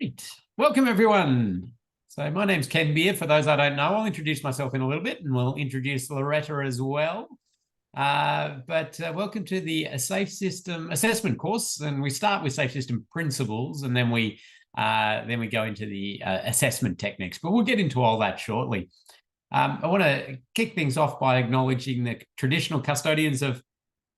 Great. Welcome, everyone. So my name's Ken Beer. For those I don't know, I'll introduce myself in a little bit and we'll introduce Loretta as well. Welcome to the Safe System Assessment course. And we start with Safe System principles and then we go into the assessment techniques. But we'll get into all that shortly. I want to kick things off by acknowledging the traditional custodians of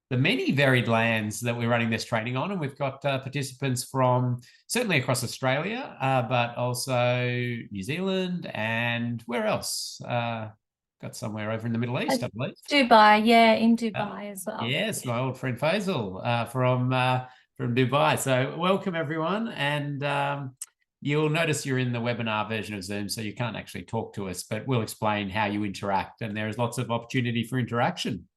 the many varied lands that we're running this training on. And we've got participants from certainly across Australia, but also New Zealand and where else? Got somewhere over in the Middle East, I believe. Dubai, yeah, in Dubai as well. Yes, my old friend Faisal from Dubai. So welcome, everyone. And you'll notice you're in the webinar version of Zoom, so you can't actually talk to us, but we'll explain how you interact. And there is lots of opportunity for interaction.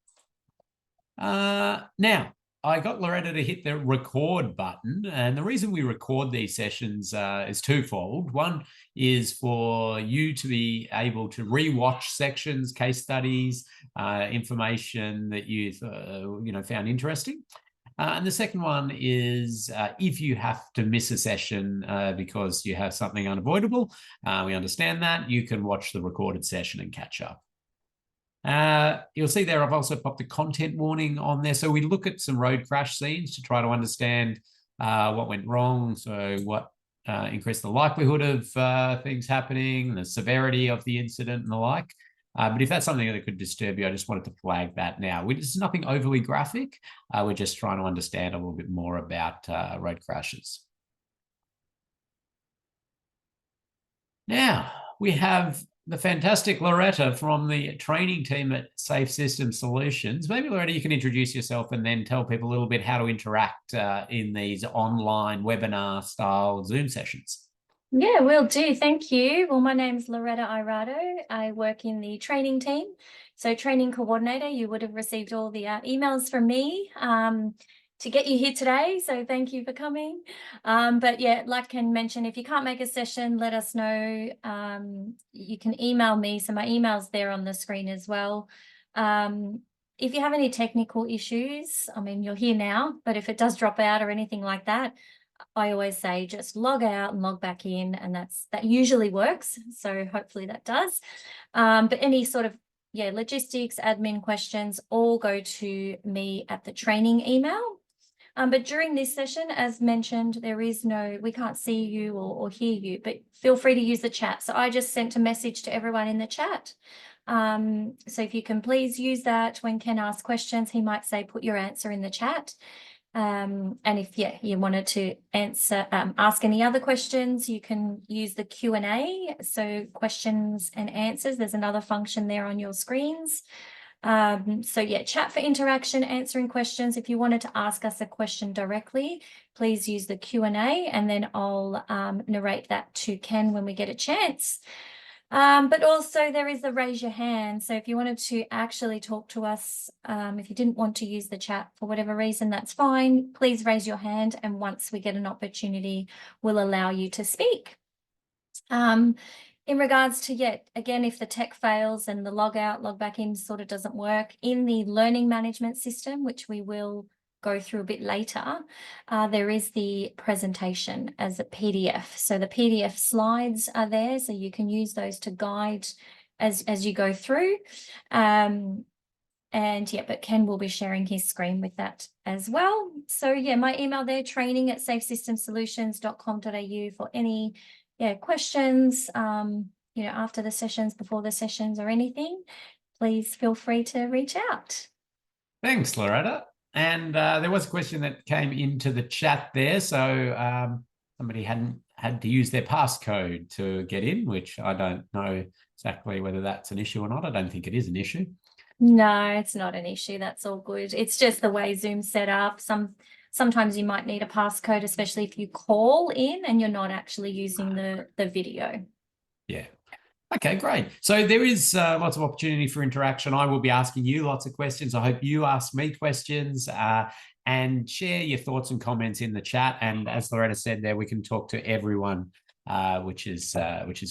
Now, I got Loretta to hit the record button, and the reason we record these sessions is twofold. One is for you to be able to re-watch sections, case studies, information that you've found interesting. And the second one is if you have to miss a session because you have something unavoidable, we understand that. You can watch the recorded session and catch up. You'll see there I've also popped a content warning on there. So we look at some road crash scenes to try to understand what went wrong, so what increased the likelihood of things happening, the severity of the incident and the like. But if that's something that could disturb you, I just wanted to flag that now. This is nothing overly graphic. We're just trying to understand a little bit more about road crashes. Now, we have the fantastic Loretta from the training team at Safe System Solutions. Maybe, Loretta, you can introduce yourself and then tell people a little bit how to interact in these online webinar-style Zoom sessions. Yeah, will do. Thank you. Well, my name's Loretta Irado. I work in the training team. So training coordinator, you would have received all the emails from me to get you here today. So thank you for coming. But yeah, like Ken mentioned, if you can't make a session, let us know. You can email me. So my email's there on the screen as well. If you have any technical issues, I mean, you're here now, but if it does drop out or anything like that, I always say just log out and log back in, and that usually works. So hopefully that does. But any sort of logistics, admin questions all go to me at the training email. But during this session, as mentioned, we can't see you or hear you, but feel free to use the chat. So I just sent a message to everyone in the chat. So if you can please use that when Ken asks questions, he might say, put your answer in the chat. And if you wanted to ask any other questions, you can use the Q&A. So questions and answers, there's another function there on your screens. Chat for interaction, answering questions. If you wanted to ask us a question directly, please use the Q&A and then I'll narrate that to Ken when we get a chance. But also there is the raise your hand. So if you wanted to actually talk to us, if you didn't want to use the chat for whatever reason, that's fine. Please raise your hand. And once we get an opportunity, we'll allow you to speak. In regards to, again, if the tech fails and the log out, log back in sort of doesn't work, in the learning management system, which we will go through a bit later, there is the presentation as a PDF. So the PDF slides are there, so you can use those to guide as you go through. But Ken will be sharing his screen with that as well. So my email there, training@safesystemsolutions.com.au for any questions, after the sessions, before the sessions or anything, please feel free to reach out. Thanks, Loretta. And there was a question that came into the chat there. So somebody hadn't had to use their passcode to get in, which I don't know exactly whether that's an issue or not. I don't think it is an issue. No, it's not an issue. That's all good. It's just the way Zoom's set up. Sometimes you might need a passcode, especially if you call in and you're not actually using the video. Yeah. Okay, great. So there is lots of opportunity for interaction. I will be asking you lots of questions. I hope you ask me questions and share your thoughts and comments in the chat. And as Loretta said there, we can talk to everyone which is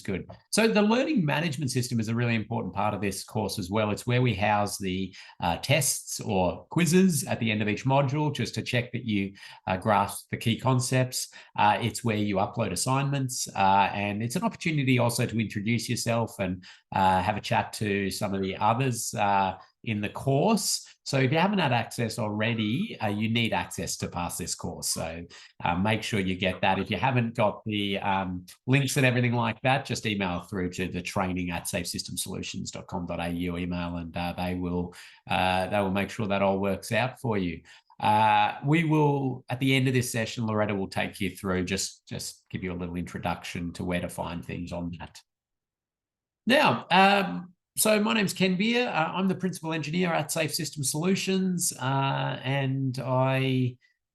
good. So the learning management system is a really important part of this course as well. It's where we house the tests or quizzes at the end of each module, just to check that you grasp the key concepts. It's where you upload assignments, and it's an opportunity also to introduce yourself and have a chat to some of the others in the course. So if you haven't had access already, you need access to pass this course. So make sure you get that. If you haven't got the links and everything like that, just email through to the training@safesystemsolutions.com.au email, and they will make sure that all works out for you. We will, at the end of this session, Loretta will take you through, just give you a little introduction to where to find things on that. Now, so my name's Ken Beer. I'm the principal engineer at Safe System Solutions, and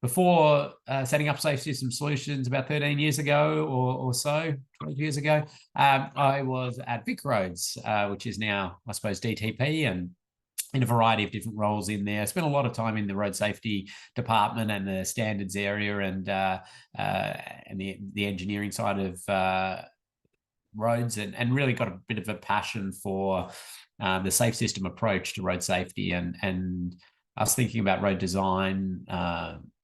before setting up Safe System Solutions about 13 years ago or so, 12 years ago, I was at VicRoads, which is now, I suppose, DTP, and in a variety of different roles in there. I spent a lot of time in the road safety department and the standards area, and the engineering side of roads, and really got a bit of a passion for the safe system approach to road safety, and us thinking about road design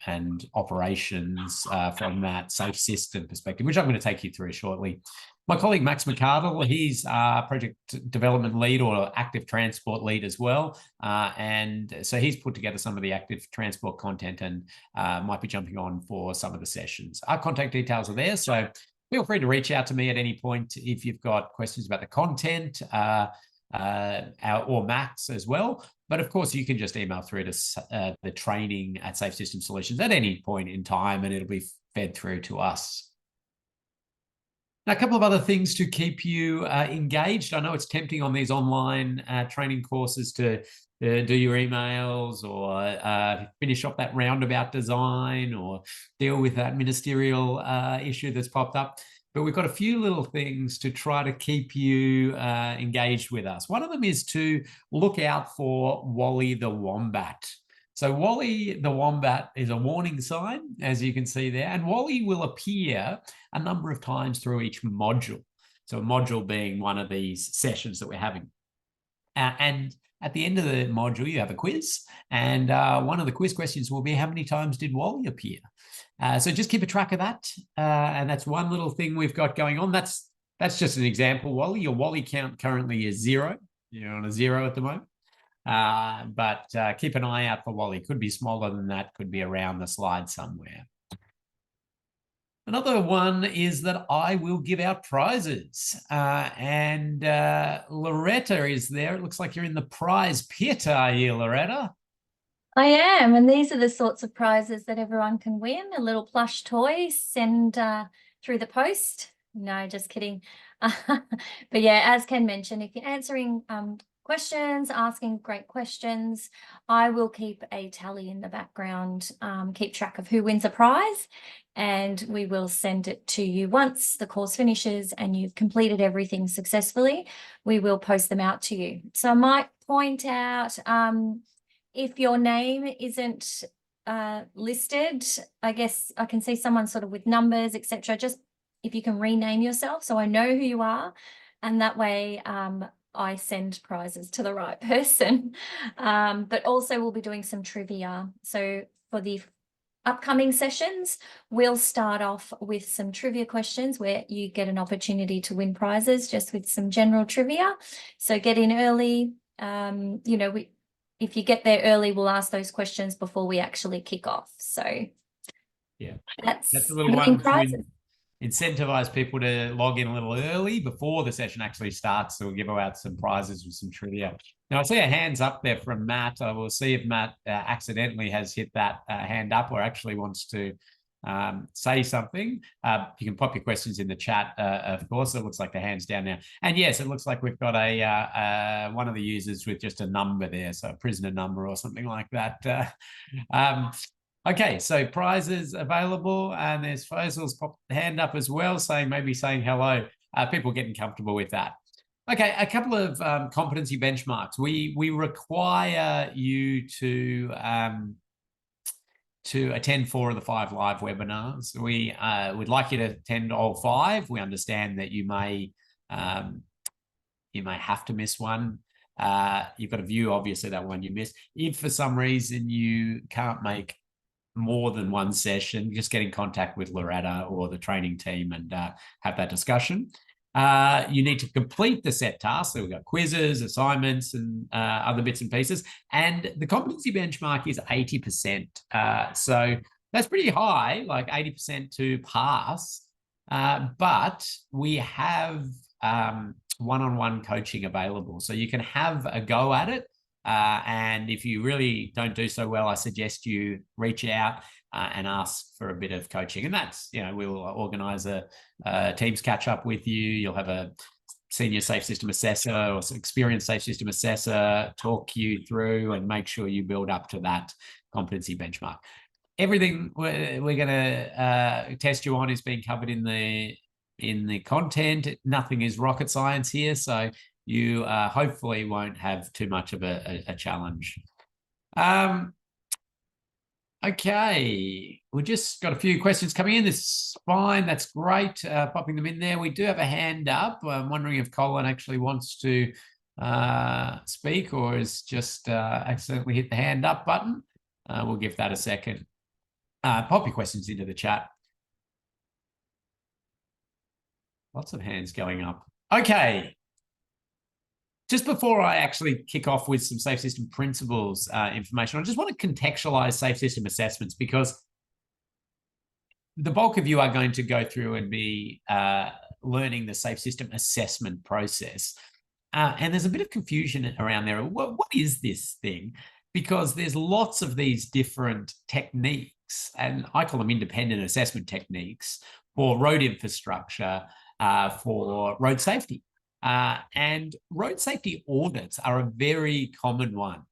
and operations from that safe system perspective, which I'm going to take you through shortly. My colleague Max McArdle, he's project development lead or active transport lead as well, and so he's put together some of the active transport content and might be jumping on for some of the sessions. Our contact details are there, so feel free to reach out to me at any point if you've got questions about the content, or Max as well. But of course, you can just email through to the training@Safe System Solutions at any point in time, and it'll be fed through to us. Now, a couple of other things to keep you engaged. I know it's tempting on these online training courses to do your emails or finish off that roundabout design or deal with that ministerial issue that's popped up. But we've got a few little things to try to keep you engaged with us. One of them is to look out for Wally the Wombat. So Wally the Wombat is a warning sign, as you can see there, and Wally will appear a number of times through each module. So a module being one of these sessions that we're having. And at the end of the module, you have a quiz, and one of the quiz questions will be, how many times did Wally appear? So just keep a track of that, and that's one little thing we've got going on. That's just an example, Wally. Your Wally count currently is 0. You're on a 0 at the moment. But keep an eye out for Wally. Could be smaller than that, could be around the slide somewhere. Another one is that I will give out prizes, and Loretta is there. It looks like you're in the prize pit, are you, Loretta? I am, and these are the sorts of prizes that everyone can win. A little plush toy, send through the post. No, just kidding. But yeah, as Ken mentioned, if you're answering questions, asking great questions, I will keep a tally in the background, keep track of who wins a prize, and we will send it to you once the course finishes and you've completed everything successfully. We will post them out to you. So I might point out, if your name isn't listed, I guess I can see someone sort of with numbers, etc. Just if you can rename yourself so I know who you are, and that way I send prizes to the right person. But also we'll be doing some trivia. So for the upcoming sessions, we'll start off with some trivia questions where you get an opportunity to win prizes just with some general trivia. So get in early. You know, if you get there early, we'll ask those questions before we actually kick off. So yeah, that's a little one to incentivize people to log in a little early before the session actually starts. So we'll give out some prizes with some trivia. Now I see a hands up there from Matt. I will see if Matt accidentally has hit that hand up or actually wants to say something. You can pop your questions in the chat, of course. It looks like the hand's down now. And yes, it looks like we've got a one of the users with just a number there, so a prisoner number or something like that. Okay, so prizes available, and there's Faisal's popped the hand up as well, saying hello. People getting comfortable with that. Okay, a couple of competency benchmarks. We require you to to attend 4 of the 5 live webinars. We would like you to attend all 5. We understand that you may have to miss one. You've got to view, obviously, that one you missed. If for some reason you can't make more than one session, just get in contact with Loretta or the training team and have that discussion. You need to complete the set tasks. So we've got quizzes, assignments, and other bits and pieces. And the competency benchmark is 80%. So that's pretty high, like 80% to pass. But we have one-on-one coaching available. So you can have a go at it. And if you really don't do so well, I suggest you reach out and ask for a bit of coaching. And that's, we'll organize a Teams catch up with you. You'll have a senior safe system assessor or experienced safe system assessor talk you through and make sure you build up to that competency benchmark. Everything we're going to test you on is being covered in the content. Nothing is rocket science here. So you hopefully won't have too much of a challenge. Okay, we just got a few questions coming in. This is fine. That's great. Popping them in there. We do have a hand up. I'm wondering if Colin actually wants to speak or has just accidentally hit the hand up button. We'll give that a second. Pop your questions into the chat. Lots of hands going up. Okay. Just before I actually kick off with some safe system principles information, I just want to contextualize safe system assessments because the bulk of you are going to go through and be learning the safe system assessment process. And there's a bit of confusion around there. What is this thing? Because there's lots of these different techniques, and I call them independent assessment techniques for road infrastructure, for road safety. And road safety audits are a very common one.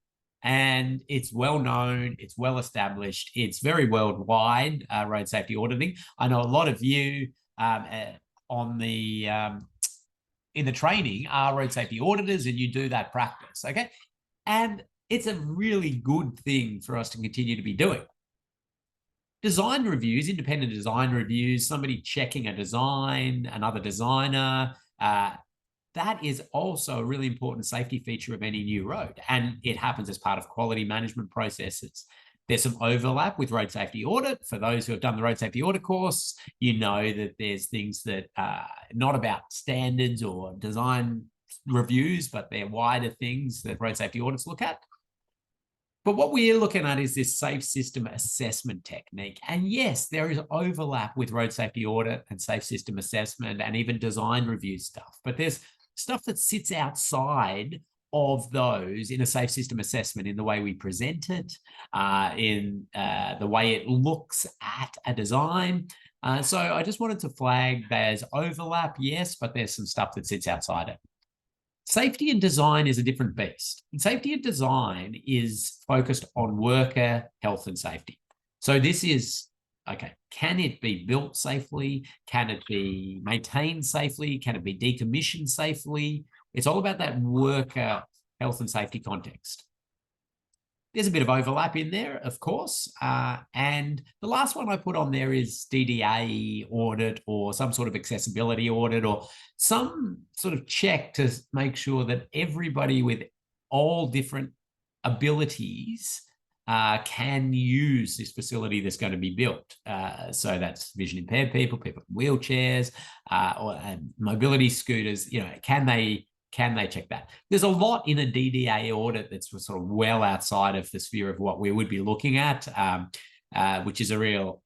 And it's well known, it's well established, it's very worldwide, road safety auditing. I know a lot of you in the training are road safety auditors and you do that practice, okay? And it's a really good thing for us to continue to be doing. Design reviews, independent design reviews, somebody checking a design, another designer, that is also a really important safety feature of any new road. And it happens as part of quality management processes. There's some overlap with road safety audit. For those who have done the road safety audit course, you know that there's things that are not about standards or design reviews, but they're wider things that road safety audits look at. But what we're looking at is this safe system assessment technique. And yes, there is overlap with road safety audit and safe system assessment and even design review stuff. But there's stuff that sits outside of those in a safe system assessment, in the way we present it, in the way it looks at a design. So I just wanted to flag there's overlap, yes, but there's some stuff that sits outside it. Safety and design is a different beast. And safety and design is focused on worker health and safety. So this is, okay, can it be built safely? Can it be maintained safely? Can it be decommissioned safely? It's all about that worker health and safety context. There's a bit of overlap in there, of course. And the last one I put on there is DDA audit or some sort of accessibility audit or some sort of check to make sure that everybody with all different abilities can use this facility that's going to be built. So that's vision impaired people, people in wheelchairs, or mobility scooters, can they check that? There's a lot in a DDA audit that's sort of well outside of the sphere of what we would be looking at, which is a real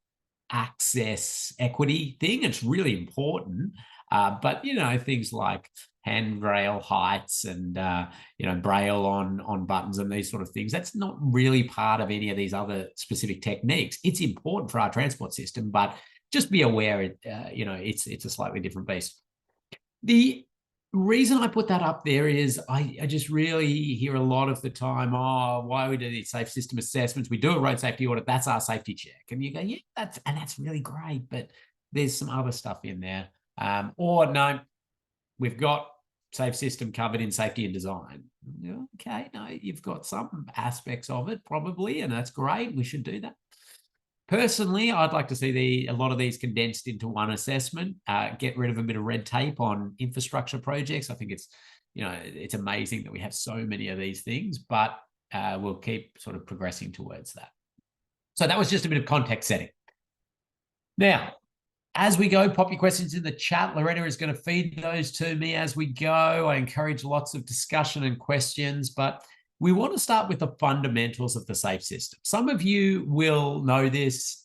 access equity thing. It's really important. But, things like handrail heights and, braille on buttons and these sort of things, that's not really part of any of these other specific techniques. It's important for our transport system, but just be aware, it's a slightly different beast. The reason I put that up there is I just really hear a lot of the time, why we do these safe system assessments? We do a road safety audit, that's our safety check. And you go, yeah, that's really great, but there's some other stuff in there. Or no, we've got safe system covered in safety and design. Okay, no, you've got some aspects of it probably, and that's great. We should do that. Personally, I'd like to see a lot of these condensed into one assessment, get rid of a bit of red tape on infrastructure projects. I think it's amazing that we have so many of these things, but we'll keep sort of progressing towards that. So that was just a bit of context setting. Now, as we go, pop your questions in the chat. Loretta is going to feed those to me as we go. I encourage lots of discussion and questions, but we want to start with the fundamentals of the SAFE system. Some of you will know this.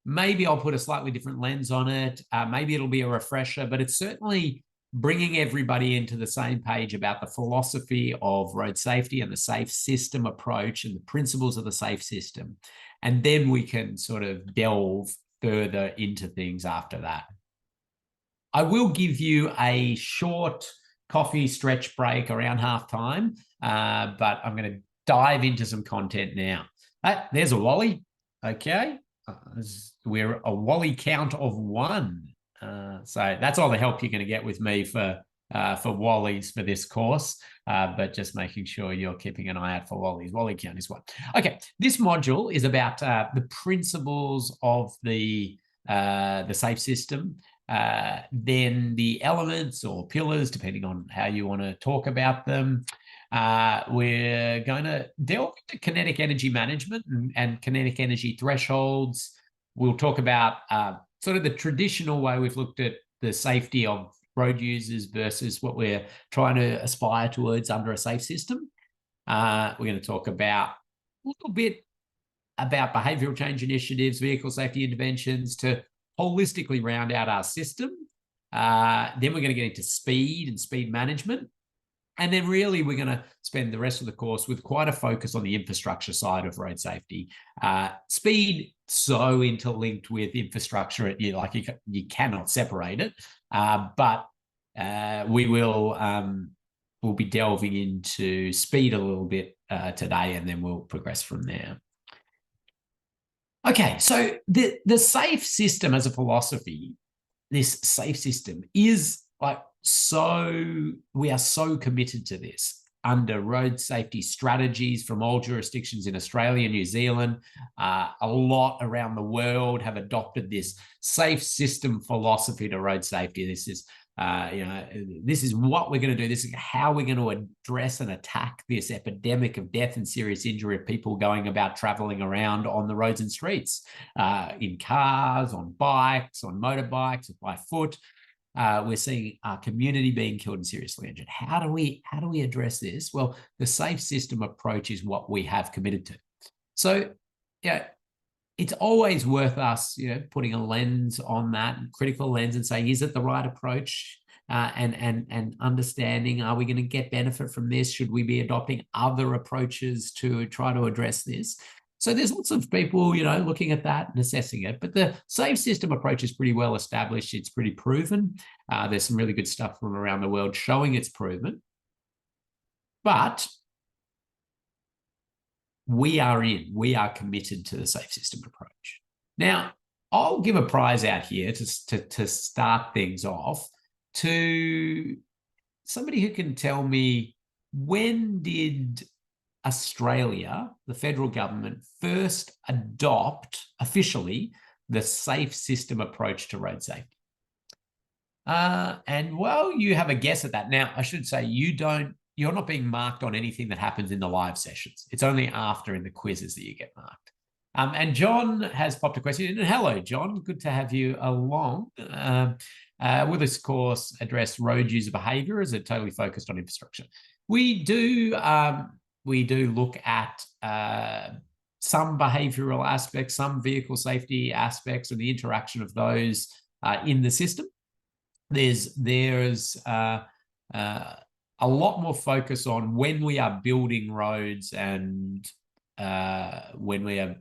Maybe I'll put a slightly different lens on it. Maybe it'll be a refresher, but it's certainly bringing everybody into the same page about the philosophy of road safety and the SAFE system approach and the principles of the SAFE system. And then we can sort of delve further into things after that. I will give you a short coffee stretch break around halftime, but I'm going to dive into some content now. There's a Wally. Okay. We're a Wally count of 1. So that's all the help you're going to get with me for Wallies for this course, but just making sure you're keeping an eye out for Wallies. Wally count is 1. Okay, this module is about the principles of the SAFE system, then the elements or pillars, depending on how you want to talk about them. We're going to delve into kinetic energy management and kinetic energy thresholds. We'll talk about sort of the traditional way we've looked at the safety of road users versus what we're trying to aspire towards under a SAFE system. We're going to talk about a little bit about behavioural change initiatives, vehicle safety interventions to holistically round out our system. Then we're going to get into speed and speed management. And then really we're going to spend the rest of the course with quite a focus on the infrastructure side of road safety. Speed so interlinked with infrastructure, you cannot separate it. But we'll be delving into speed a little bit today, and then we'll progress from there. Okay, so the SAFE system as a philosophy, this SAFE system is we are so committed to this under road safety strategies from all jurisdictions in Australia, New Zealand. A lot around the world have adopted this SAFE system philosophy to road safety. This is this is what we're going to do. This is how we're going to address and attack this epidemic of death and serious injury of people going about traveling around on the roads and streets, in cars, on bikes, on motorbikes, by foot. We're seeing our community being killed and seriously injured. How do we address this? Well, the SAFE system approach is what we have committed to. So, it's always worth us, putting a lens on that, critical lens, and saying, is it the right approach? And understanding, are we going to get benefit from this? Should we be adopting other approaches to try to address this? So there's lots of people, looking at that and assessing it. But the SAFE system approach is pretty well established. It's pretty proven. There's some really good stuff from around the world showing it's proven. But we are committed to the SAFE system approach. Now, I'll give a prize out here to start things off to somebody who can tell me, when did Australia, the federal government, first adopt officially the SAFE system approach to road safety? And well, you have a guess at that. Now, I should say you're not being marked on anything that happens in the live sessions. It's only after in the quizzes that you get marked. And John has popped a question. And hello, John. Good to have you along. Will this course address road user behaviour, or is it totally focused on infrastructure? We do look at some behavioural aspects, some vehicle safety aspects, and the interaction of those in the system. There's a lot more focus on when we are building roads and when we are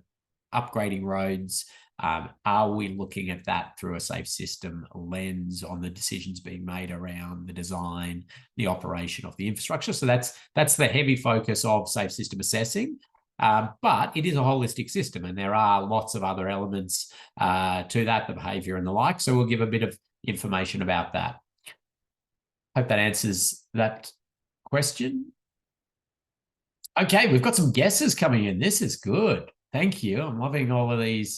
upgrading roads. Are we looking at that through a SAFE system lens on the decisions being made around the design, the operation of the infrastructure? So that's the heavy focus of SAFE system assessing. But it is a holistic system, and there are lots of other elements to that, the behaviour and the like. So we'll give a bit of information about that. Hope that answers that question. Okay, we've got some guesses coming in. This is good. Thank you. I'm loving all of these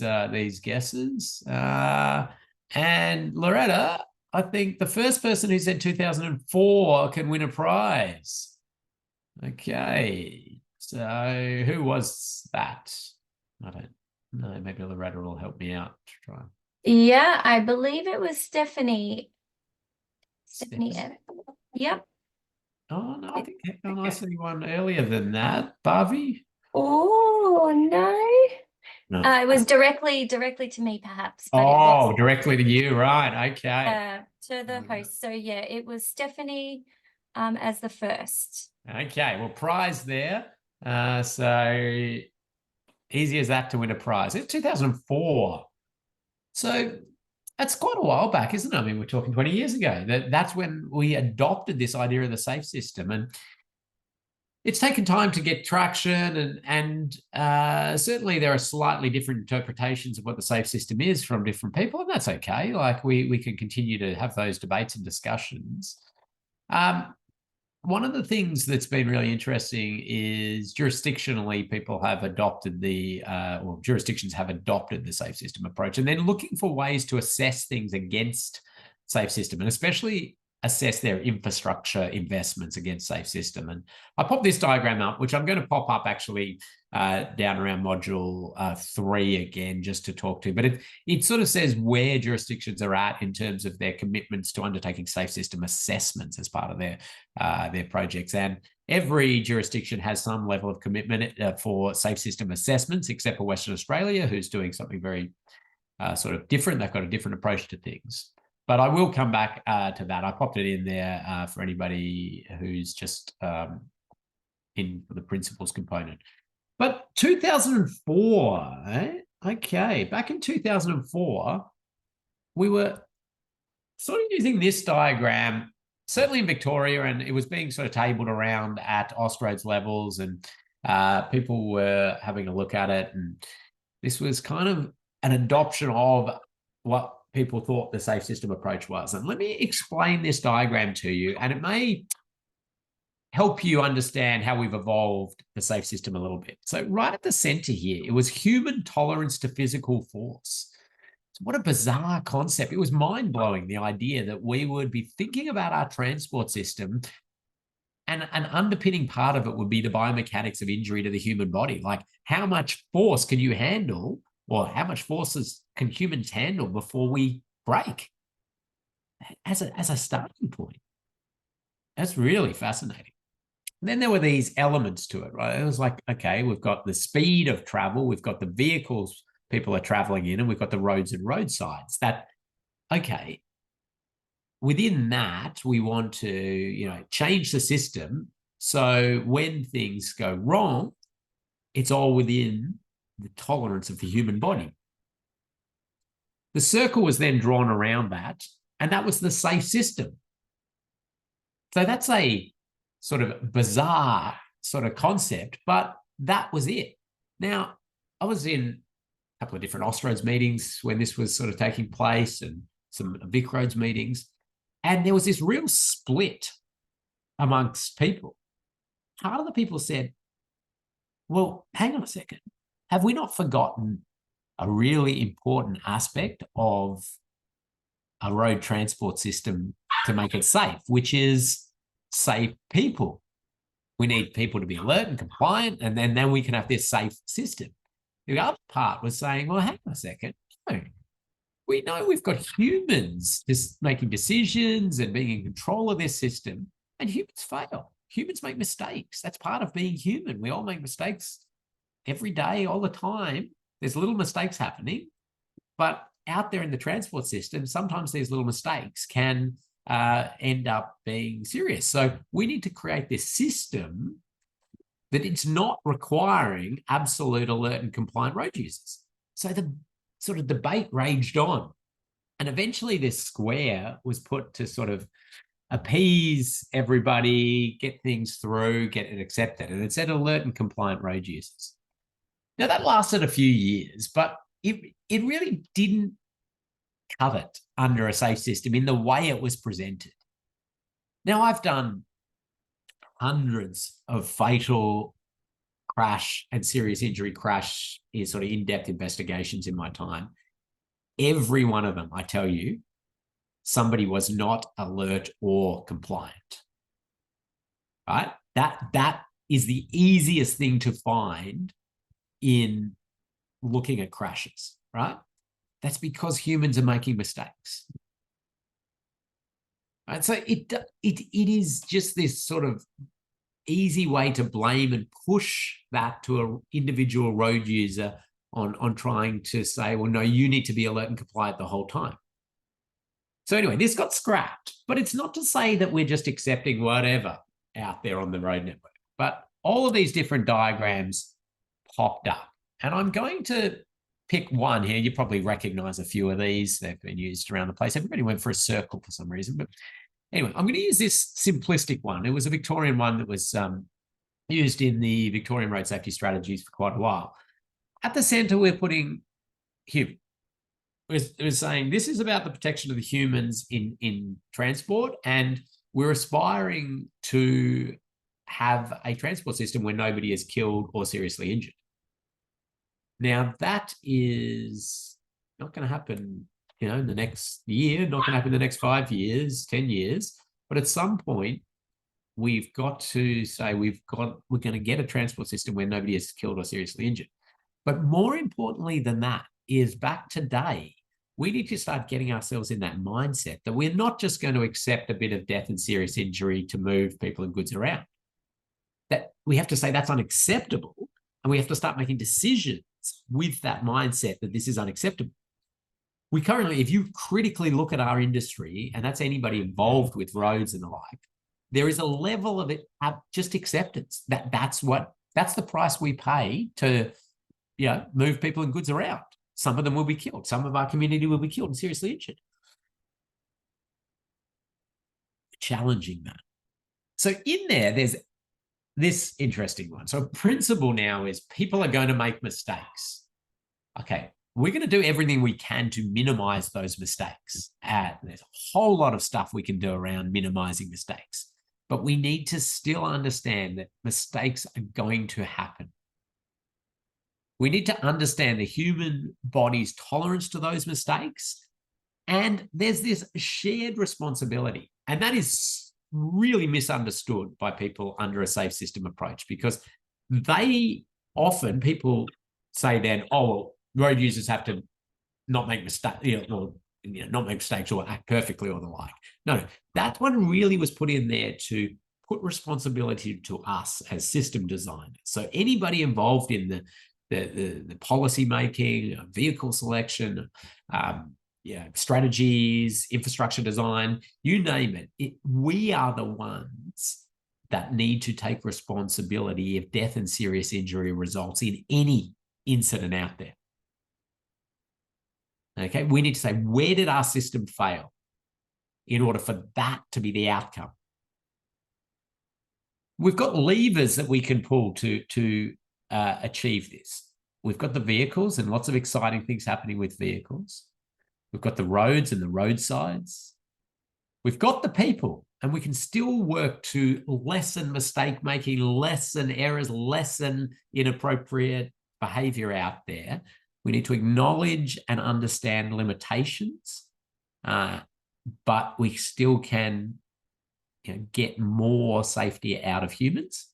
guesses. And Loretta, I think the first person who said 2004 can win a prize. Okay. So who was that? I don't know. Maybe Loretta will help me out to try. Yeah, I believe it was Stephanie. Stephanie. Yep. Oh, no, I think I see one earlier than that. Barbie? Oh, no. No. It was directly to me, perhaps. But Oh, directly to you, right? Okay. To the host. So yeah, it was Stephanie as the first. Okay, well, prize there. So easy as that to win a prize. It's 2004. So that's quite a while back, isn't it? I mean, we're talking 20 years ago. That's when we adopted this idea of the SAFE system. And it's taken time to get traction, and certainly there are slightly different interpretations of what the SAFE system is from different people, and that's okay. Like we can continue to have those debates and discussions. One of the things that's been really interesting is jurisdictionally, people have adopted jurisdictions have adopted the SAFE system approach, and then looking for ways to assess things against SAFE system, and especially assess their infrastructure investments against SAFE system. And I popped this diagram up, which I'm going to pop up actually down around module 3 again, just to talk to. But it sort of says where jurisdictions are at in terms of their commitments to undertaking SAFE system assessments as part of their projects. And every jurisdiction has some level of commitment for SAFE system assessments, except for Western Australia, who's doing something very sort of different. They've got a different approach to things. But I will come back to that. I popped it in there for anybody who's just in the principles component. But 2004, okay, back in 2004, we were sort of using this diagram, certainly in Victoria, and it was being sort of tabled around at Austroads levels, and people were having a look at it. And this was kind of an adoption of what people thought the SAFE system approach was. And let me explain this diagram to you, and it may help you understand how we've evolved the SAFE system a little bit. So right at the center here, it was human tolerance to physical force. So what a bizarre concept. It was mind-blowing, the idea that we would be thinking about our transport system, and an underpinning part of it would be the biomechanics of injury to the human body. Like, how much force can you handle, or how much forces can humans handle before we break? As a starting point. That's really fascinating. And then there were these elements to it, right? It was like, okay, we've got the speed of travel, we've got the vehicles people are traveling in, and we've got the roads and roadsides. That, okay, within that, we want to, change the system so when things go wrong, it's all within the tolerance of the human body. The circle was then drawn around that, and that was the SAFE system. So that's a sort of bizarre sort of concept, but that was it. Now, I was in a couple of different Austroads meetings when this was sort of taking place, and some VicRoads meetings, and there was this real split amongst people. Part of the people said, well, hang on a second. Have we not forgotten a really important aspect of a road transport system to make it safe, which is safe people? We need people to be alert and compliant, and then we can have this safe system. The other part was saying, well, hang on a second. No, we know we've got humans just making decisions and being in control of this system, and humans fail. Humans make mistakes. That's part of being human. We all make mistakes every day, all the time. There's little mistakes happening, but out there in the transport system, sometimes these little mistakes can end up being serious. So we need to create this system that it's not requiring absolute alert and compliant road users. So the sort of debate raged on, and eventually this square was put to sort of appease everybody, get things through, get it accepted, and it said alert and compliant road users. Now, that lasted a few years, but it really didn't cut it under a SAFE system in the way it was presented. Now, I've done hundreds of fatal crash and serious injury crash is sort of in-depth investigations in my time. Every one of them, I tell you, somebody was not alert or compliant. Right? That is the easiest thing to find in looking at crashes, right? That's because humans are making mistakes. Right? So it is just this sort of easy way to blame and push that to an individual road user on trying to say, well, no, you need to be alert and compliant the whole time. So anyway, this got scrapped, but it's not to say that we're just accepting whatever out there on the road network. But all of these different diagrams popped up. And I'm going to pick one here. You probably recognize a few of these. They've been used around the place. Everybody went for a circle for some reason. But anyway, I'm going to use this simplistic one. It was a Victorian one that was used in the Victorian road safety strategies for quite a while. At the center, we're putting human. We're saying this is about the protection of the humans in transport, and we're aspiring to have a transport system where nobody is killed or seriously injured. Now, that is not going to happen, in the next year, not going to happen in the next 5 years, 10 years. But at some point, we've got to say we're going to get a transport system where nobody is killed or seriously injured. But more importantly than that is back today, we need to start getting ourselves in that mindset that we're not just going to accept a bit of death and serious injury to move people and goods around. That we have to say that's unacceptable, and we have to start making decisions with that mindset that this is unacceptable. We currently, if you critically look at our industry, and that's anybody involved with roads and the like, there is a level of it, just acceptance. That's the price we pay to, move people and goods around. Some of them will be killed. Some of our community will be killed and seriously injured. Challenging that. So in there's this interesting one. So a principle now is people are going to make mistakes. Okay, we're going to do everything we can to minimize those mistakes. There's a whole lot of stuff we can do around minimizing mistakes, but we need to still understand that mistakes are going to happen. We need to understand the human body's tolerance to those mistakes. And there's this shared responsibility. And that is really misunderstood by people under a safe system approach, because people say then, oh, well, road users have to not make mistakes, not make mistakes or act perfectly or the like. No, that one really was put in there to put responsibility to us as system designers. So anybody involved in the policy making, vehicle selection, strategies, infrastructure design, you name it, we are the ones that need to take responsibility if death and serious injury results in any incident out there. Okay, we need to say, where did our system fail in order for that to be the outcome? We've got levers that we can pull to achieve this. We've got the vehicles and lots of exciting things happening with vehicles. We've got the roads and the roadsides. We've got the people, and we can still work to lessen mistake making, lessen errors, lessen inappropriate behavior out there. We need to acknowledge and understand limitations, but we still can get more safety out of humans.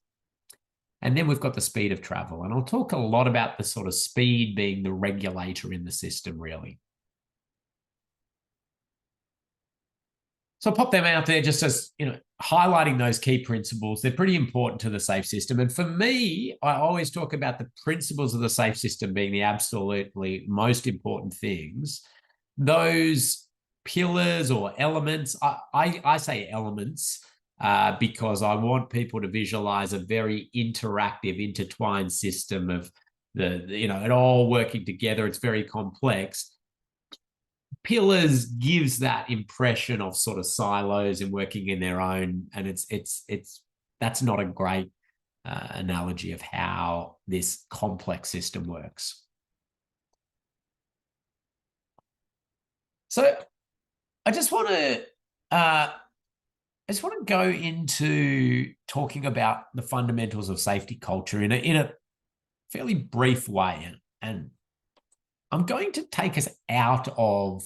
And then we've got the speed of travel. And I'll talk a lot about the sort of speed being the regulator in the system, really. So I'll pop them out there just as, highlighting those key principles. They're pretty important to the safe system. And for me, I always talk about the principles of the safe system being the absolutely most important things. Those pillars or elements, I say elements, because I want people to visualize a very interactive, intertwined system of it all working together. It's very complex. Pillars gives that impression of sort of silos and working in their own, and that's not a great analogy of how this complex system works. So I just want to go into talking about the fundamentals of safety culture in a fairly brief way. And I'm going to take us out of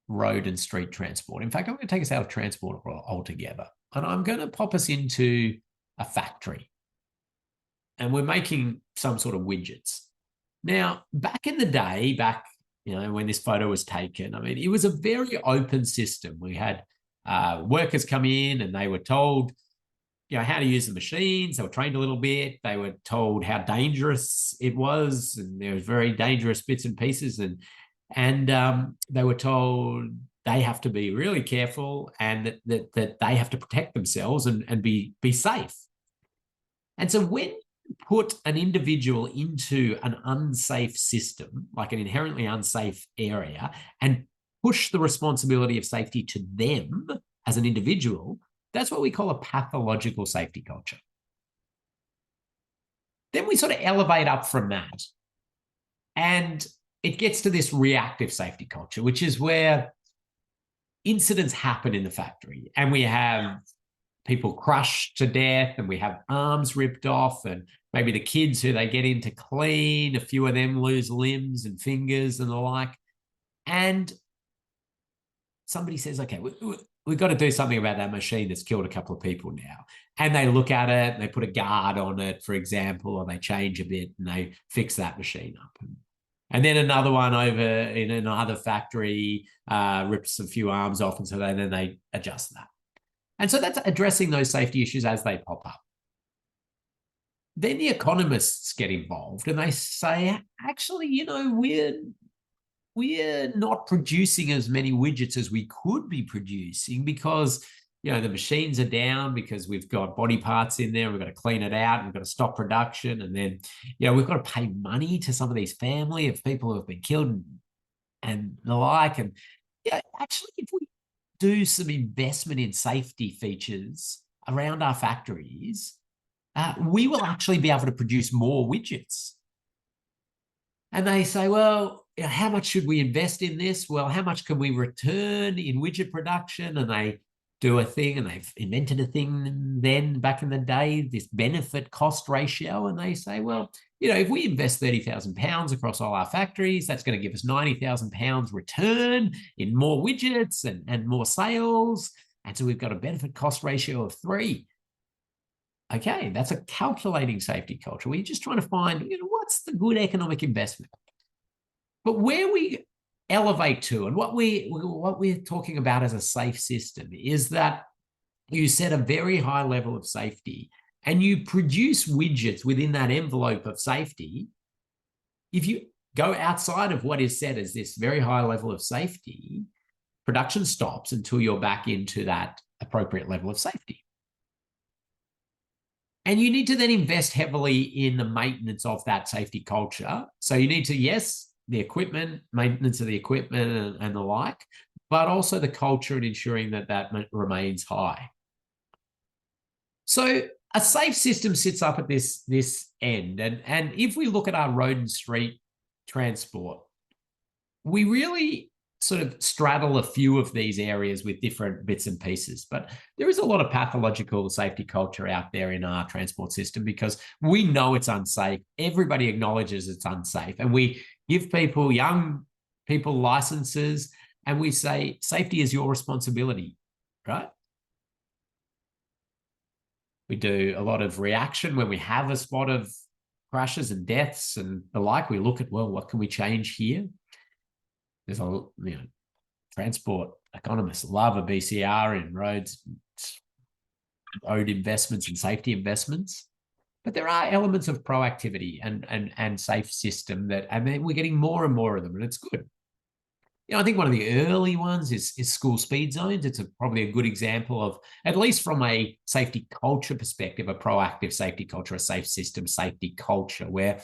road and street transport. In fact, I'm going to take us out of transport altogether. And I'm going to pop us into a factory. And we're making some sort of widgets. Now, back in the day, when this photo was taken, I mean, it was a very open system. We had workers come in and they were told, how to use the machines. They were trained a little bit. They were told how dangerous it was, and there was very dangerous bits and pieces. And they were told they have to be really careful and that they have to protect themselves and be safe. And so when you put an individual into an unsafe system, like an inherently unsafe area, and push the responsibility of safety to them as an individual, that's what we call a pathological safety culture. Then we sort of elevate up from that. And it gets to this reactive safety culture, which is where incidents happen in the factory. And we have people crushed to death, and we have arms ripped off, and maybe the kids who they get in to clean, a few of them lose limbs and fingers and the like. And somebody says, okay, we've got to do something about that machine that's killed a couple of people now. And they look at it and they put a guard on it, for example, or they change a bit and they fix that machine up. And then another one over in another factory rips a few arms off, and so then they adjust that. And so that's addressing those safety issues as they pop up. Then the economists get involved and they say, actually, we're not producing as many widgets as we could be producing because, the machines are down, because we've got body parts in there. We've got to clean it out. We've got to stop production. And then, we've got to pay money to some of these family of people who have been killed and the like. And actually, if we do some investment in safety features around our factories, we will actually be able to produce more widgets. And they say, well, how much should we invest in this? Well, how much can we return in widget production? And they do a thing, and they've invented a thing then back in the day, this benefit cost ratio. And they say, well, if we invest £30,000 across all our factories, that's going to give us £90,000 return in more widgets and more sales. And so we've got a benefit cost ratio of 3. Okay, that's a calculating safety culture. We're just trying to find, what's the good economic investment? But where we elevate to, and what we're talking about as a safe system, is that you set a very high level of safety and you produce widgets within that envelope of safety. If you go outside of what is set as this very high level of safety, production stops until you're back into that appropriate level of safety. And you need to then invest heavily in the maintenance of that safety culture. So you need to, yes, the equipment, maintenance of the equipment and the like, but also the culture and ensuring that remains high. So a safe system sits up at this end. And if we look at our road and street transport, we really sort of straddle a few of these areas with different bits and pieces. But there is a lot of pathological safety culture out there in our transport system because we know it's unsafe. Everybody acknowledges it's unsafe. And we give young people licenses, and we say, safety is your responsibility, right? We do a lot of reaction when we have a spot of crashes and deaths and the like. We look at, well, what can we change here? There's transport economists love a BCR in roads, road investments and safety investments. But there are elements of proactivity and safe system and then we're getting more and more of them, and it's good. I think one of the early ones is school speed zones. It's probably a good example of, at least from a safety culture perspective, a proactive safety culture, a safe system safety culture, where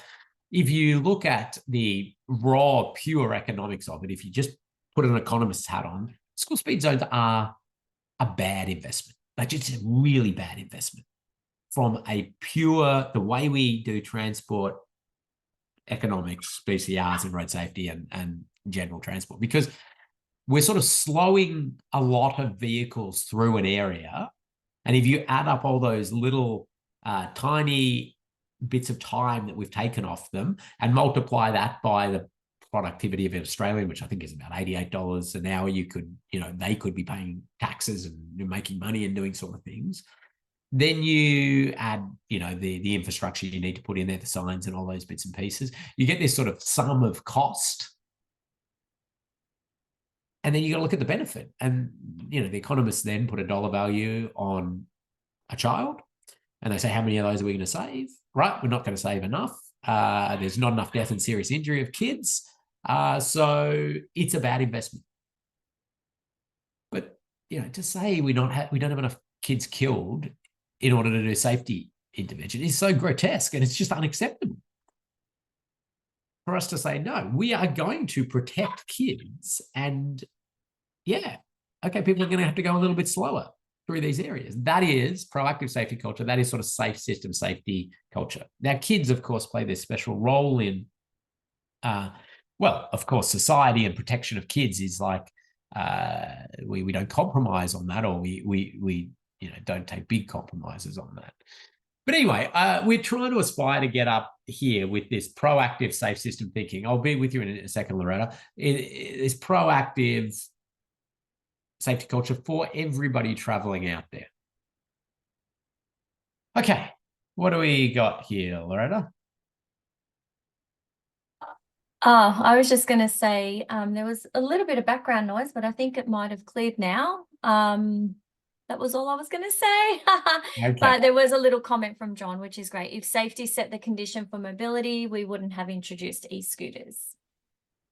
if you look at the raw, pure economics of it, if you just put an economist's hat on, school speed zones are a bad investment. They're just a really bad investment from the way we do transport economics, BCRs and road safety and general transport, because we're sort of slowing a lot of vehicles through an area. And if you add up all those little tiny bits of time that we've taken off them and multiply that by the productivity of an Australian, which I think is about $88 an hour, they could be paying taxes and making money and doing sort of things. Then you add, the infrastructure you need to put in there, the signs and all those bits and pieces. You get this sort of sum of cost. And then you got to look at the benefit. And, the economists then put a dollar value on a child. And they say, how many of those are we going to save? Right, we're not going to save enough. There's not enough death and serious injury of kids. So it's a bad investment. But, to say we don't have enough kids killed in order to do safety intervention is so grotesque, and it's just unacceptable. For us to say, no, we are going to protect kids, and people are going to have to go a little bit slower through these areas. That is proactive safety culture. That is sort of safe system safety culture. Now, kids, of course, play this special role in, of course, society, and protection of kids is like, we don't compromise on that, or we don't take big compromises on that. But anyway, we're trying to aspire to get up here with this proactive safe system thinking. I'll be with you in a second, Loretta. This proactive safety culture for everybody traveling out there. Okay, what do we got here, Loretta? Oh, I was just going to say there was a little bit of background noise, but I think it might have cleared now. That was all I was going to say. Okay. But there was a little comment from John, which is great. If safety set the condition for mobility, we wouldn't have introduced e-scooters.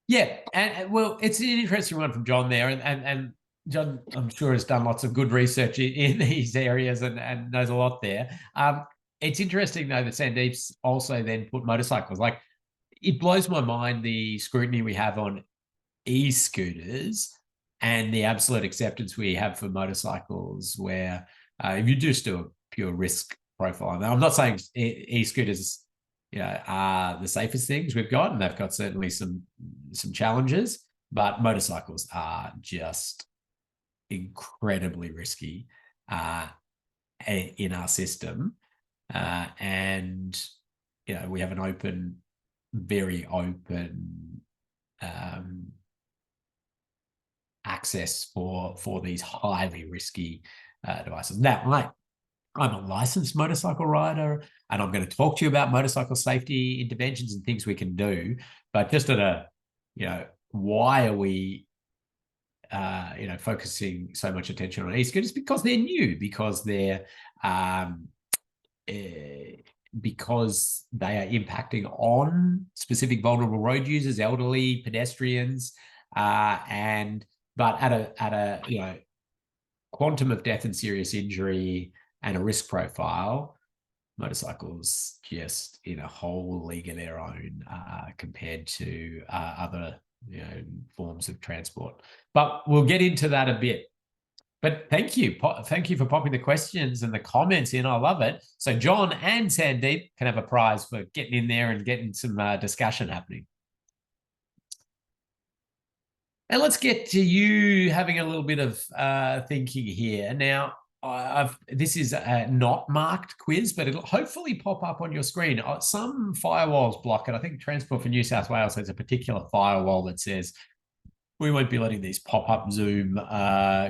Yeah, and well, it's an interesting one from John there, and John, I'm sure, has done lots of good research in these areas and knows a lot there. It's interesting, though, that Sandeep's also then put motorcycles. Like, it blows my mind the scrutiny we have on e-scooters and the absolute acceptance we have for motorcycles, where if you just do a pure risk profile, now I'm not saying e-scooters are the safest things we've got, and they've got certainly some challenges, but motorcycles are just incredibly risky in our system. And, we have an very open access for these highly risky devices. Now, I'm a licensed motorcycle rider, and I'm going to talk to you about motorcycle safety interventions and things we can do. But just at why are we, focusing so much attention on e-scooters? Because they're new, because they're because they are impacting on specific vulnerable road users, elderly, pedestrians, but at a quantum of death and serious injury and a risk profile, motorcycles just in a whole league of their own compared to other forms of transport. But we'll get into that a bit. But thank you for popping the questions and the comments in. I love it. So John and Sandeep can have a prize for getting in there and getting some discussion happening. And let's get to you having a little bit of thinking here. Now, this is a not marked quiz, but it'll hopefully pop up on your screen. Some firewalls block it. I think Transport for New South Wales has a particular firewall that says we won't be letting these pop-up Zoom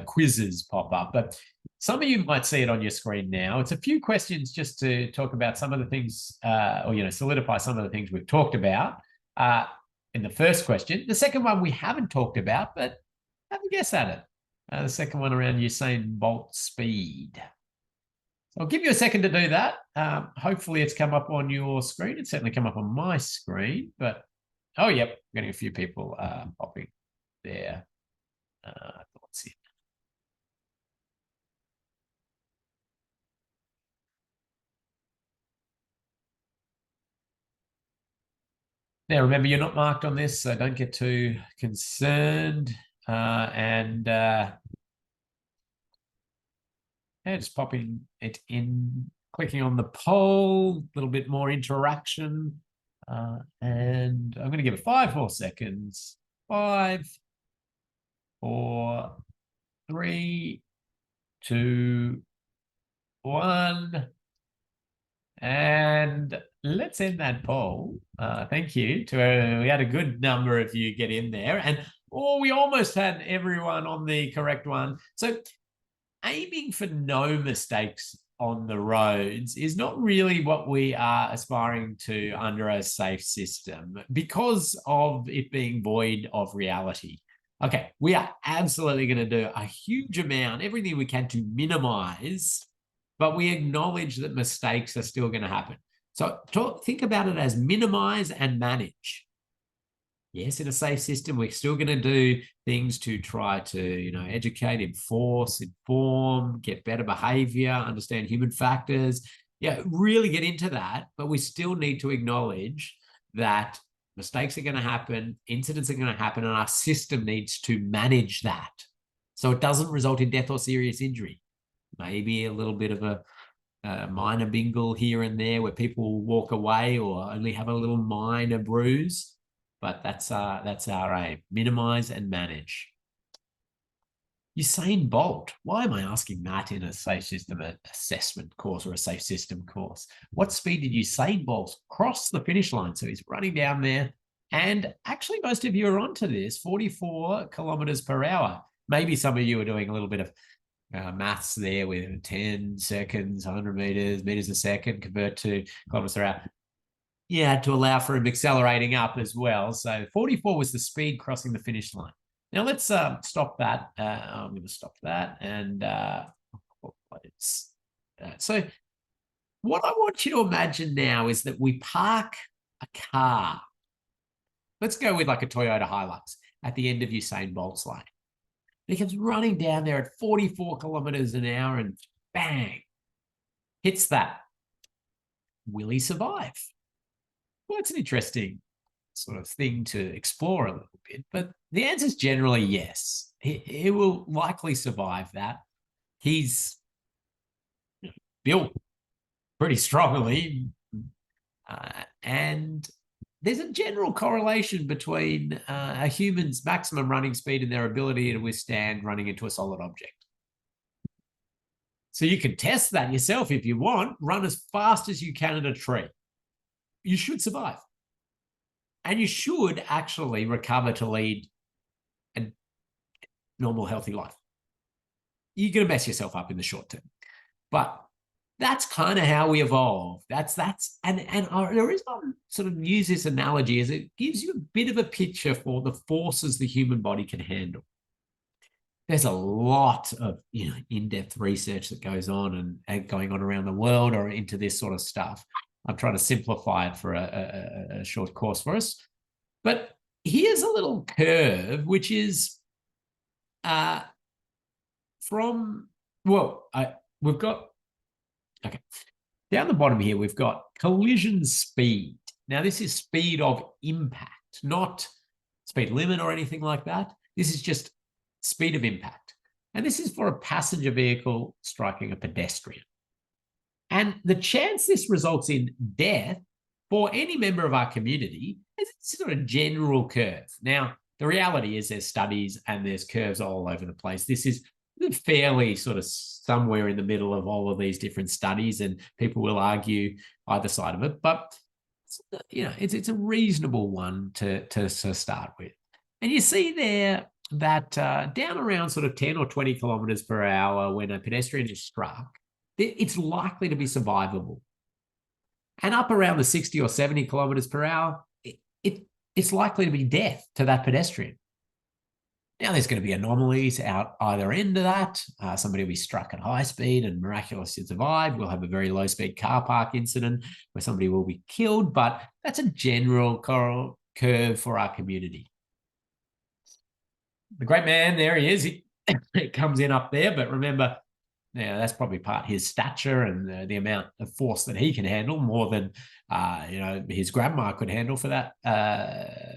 quizzes pop up, but some of you might see it on your screen now. It's a few questions just to talk about some of the things, or solidify some of the things we've talked about in the first question. The second one we haven't talked about, but have a guess at it. The second one around Usain Bolt speed. So I'll give you a second to do that. Hopefully it's come up on your screen. It's certainly come up on my screen, but oh, yep, getting a few people popping there. Let's see. Now, remember, you're not marked on this, so don't get too concerned. Just popping it in, clicking on the poll, a little bit more interaction. And I'm going to give it 5 more seconds. 5, 4, 3, 2, 1. And let's end that poll. Thank you. We had a good number of you get in there, and we almost had everyone on the correct one. So aiming for no mistakes on the roads is not really what we are aspiring to under a safe system because of it being void of reality. Okay, we are absolutely going to do a huge amount, everything we can to minimize, but we acknowledge that mistakes are still going to happen. So think about it as minimize and manage. Yes, in a safe system, we're still going to do things to try to, educate, enforce, inform, get better behavior, understand human factors. Yeah, really get into that. But we still need to acknowledge that mistakes are going to happen, incidents are going to happen, and our system needs to manage that so it doesn't result in death or serious injury. Maybe a little bit of a minor bingle here and there where people walk away or only have a little minor bruise. But that's our aim. Minimize and manage. Usain Bolt. Why am I asking Matt in a safe system assessment course or a safe system course? What speed did Usain Bolt cross the finish line? So he's running down there. And actually, most of you are onto this, 44 kilometers per hour. Maybe some of you are doing a little bit of maths there with 10 seconds, 100 meters a second, convert to kilometers per hour. You had to allow for him accelerating up as well. So 44 was the speed crossing the finish line. Now let's stop that. I'm going to stop that. And so what I want you to imagine now is that we park a car. Let's go with like a Toyota Hilux at the end of Usain Bolt's lane. He comes running down there at 44 kilometers an hour and bang, hits that. Will he survive? Well, it's an interesting sort of thing to explore a little bit, but the answer is generally yes. He will likely survive that. He's built pretty strongly, and there's a general correlation between a human's maximum running speed and their ability to withstand running into a solid object. So you can test that yourself if you want. Run as fast as you can at a tree. You should survive. And you should actually recover to lead a normal, healthy life. You're going to mess yourself up in the short term. But that's kind of how we evolve. And the reason I sort of use this analogy is it gives you a bit of a picture for the forces the human body can handle. There's a lot of in-depth research that goes on and going on around the world or into this sort of stuff. I'm trying to simplify it for a short course for us. But here's a little curve, which is we've got, okay, down the bottom here, we've got collision speed. Now, this is speed of impact, not speed limit or anything like that. This is just speed of impact. And this is for a passenger vehicle striking a pedestrian. And the chance this results in death for any member of our community is sort of a general curve. Now, the reality is there's studies and there's curves all over the place. This is fairly sort of somewhere in the middle of all of these different studies, and people will argue either side of it. But it's a reasonable one to start with. And you see there that down around sort of 10 or 20 kilometers per hour, when a pedestrian is struck, it's likely to be survivable. And up around the 60 or 70 kilometers per hour, it's likely to be death to that pedestrian. Now, there's going to be anomalies out either end of that. Somebody will be struck at high speed and miraculously survive. We'll have a very low-speed car park incident where somebody will be killed, but that's a general curve for our community. The great man, there he is. He comes in up there, but remember, that's probably part his stature and the amount of force that he can handle, more than his grandma could handle for that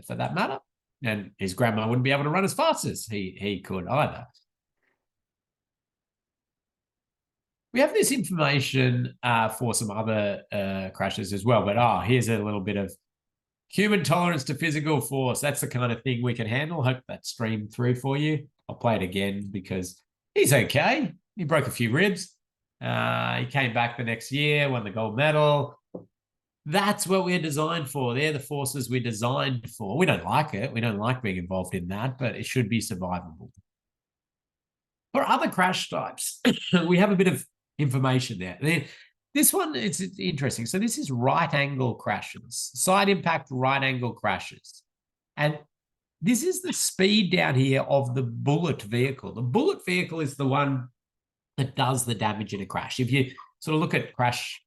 matter. And his grandma wouldn't be able to run as fast as he could either. We have this information for some other crashes as well, but here's a little bit of human tolerance to physical force. That's the kind of thing we can handle. Hope that streamed through for you. I'll play it again because he's okay. He broke a few ribs. He came back the next year, won the gold medal. That's what we're designed for. They're the forces we're designed for. We don't like it. We don't like being involved in that, but it should be survivable. For other crash types, we have a bit of information there. This one, it's interesting. So this is right angle crashes, side impact right angle crashes. And this is the speed down here of the bullet vehicle. The bullet vehicle is the one that does the damage in a crash. If you sort of look at crash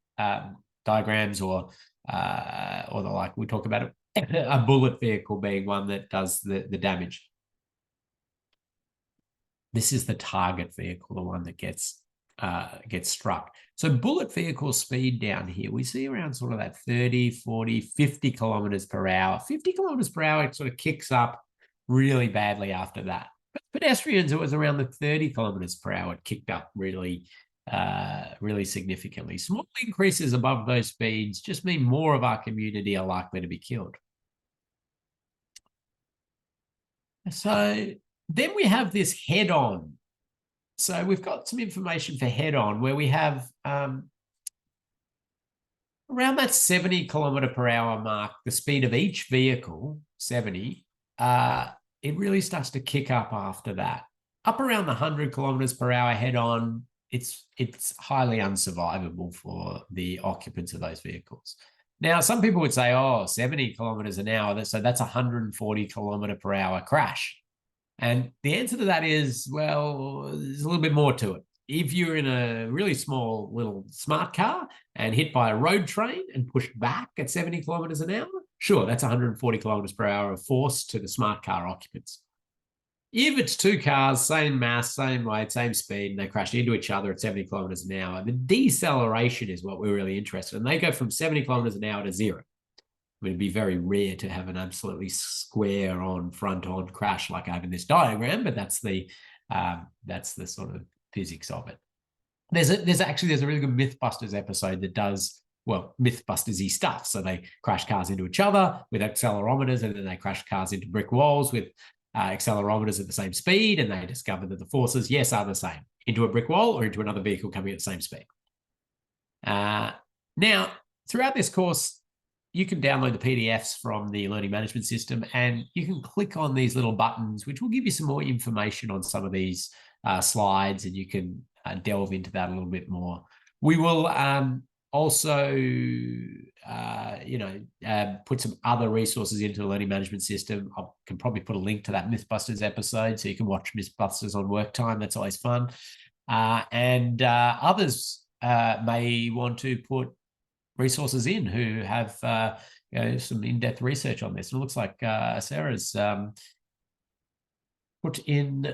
diagrams or the like, we talk about a bullet vehicle being one that does the damage. This is the target vehicle, the one that gets struck. So bullet vehicle speed down here, we see around sort of that 30, 40, 50 kilometers per hour. 50 kilometers per hour, it sort of kicks up really badly after that. But pedestrians, it was around the 30 kilometers per hour. It kicked up really significantly. Small increases above those speeds just mean more of our community are likely to be killed. So then we have this head-on. So we've got some information for head-on where we have around that 70 kilometer per hour mark, the speed of each vehicle, 70, it really starts to kick up after that. Up around the 100 kilometers per hour head-on, it's highly unsurvivable for the occupants of those vehicles. Now, some people would say, oh, 70 kilometers an hour, so that's a 140 kilometer per hour crash. And the answer to that is, well, there's a little bit more to it. If you're in a really small little smart car and hit by a road train and pushed back at 70 kilometers an hour, sure, that's 140 kilometers per hour of force to the smart car occupants. If it's two cars, same mass, same weight, same speed, and they crash into each other at 70 kilometers an hour, the deceleration is what we're really interested in. They go from 70 kilometers an hour to zero. I mean, it'd be very rare to have an absolutely square on front on crash like I have in this diagram, but that's the sort of physics of it. There's a really good Mythbusters episode that does, well, Mythbusters-y stuff. So they crash cars into each other with accelerometers, and then they crash cars into brick walls with accelerometers at the same speed, and they discover that the forces, yes, are the same, into a brick wall or into another vehicle coming at the same speed. Now, throughout this course, you can download the PDFs from the learning management system, and you can click on these little buttons, which will give you some more information on some of these slides, and you can delve into that a little bit more. We will also, put some other resources into the learning management system. I can probably put a link to that Mythbusters episode so you can watch Mythbusters on work time. That's always fun. And others may want to put resources in who have some in-depth research on this. And it looks like Sarah's put in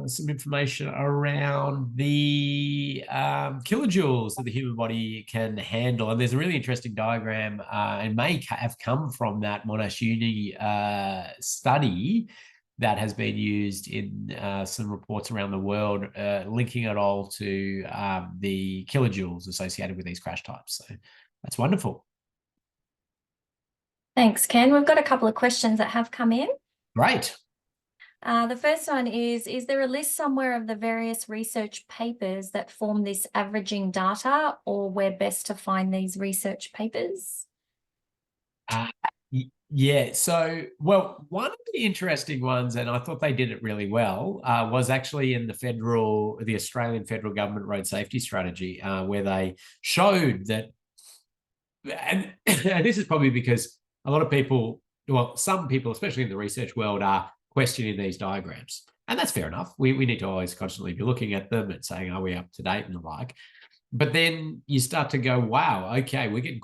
some information around the kilojoules that the human body can handle. And there's a really interesting diagram and may have come from that Monash Uni study that has been used in some reports around the world, linking it all to the kilojoules associated with these crash types. So that's wonderful. Thanks, Ken. We've got a couple of questions that have come in. Great. The first one is there a list somewhere of the various research papers that form this averaging data, or where best to find these research papers? Yeah, so, well, one of the interesting ones, and I thought they did it really well, was actually in the Australian federal government road safety strategy, where they showed that, and this is probably because a lot of people, well, some people, especially in the research world, are questioning these diagrams. And that's fair enough. We need to always constantly be looking at them and saying, are we up to date and the like? But then you start to go, wow, okay, we're getting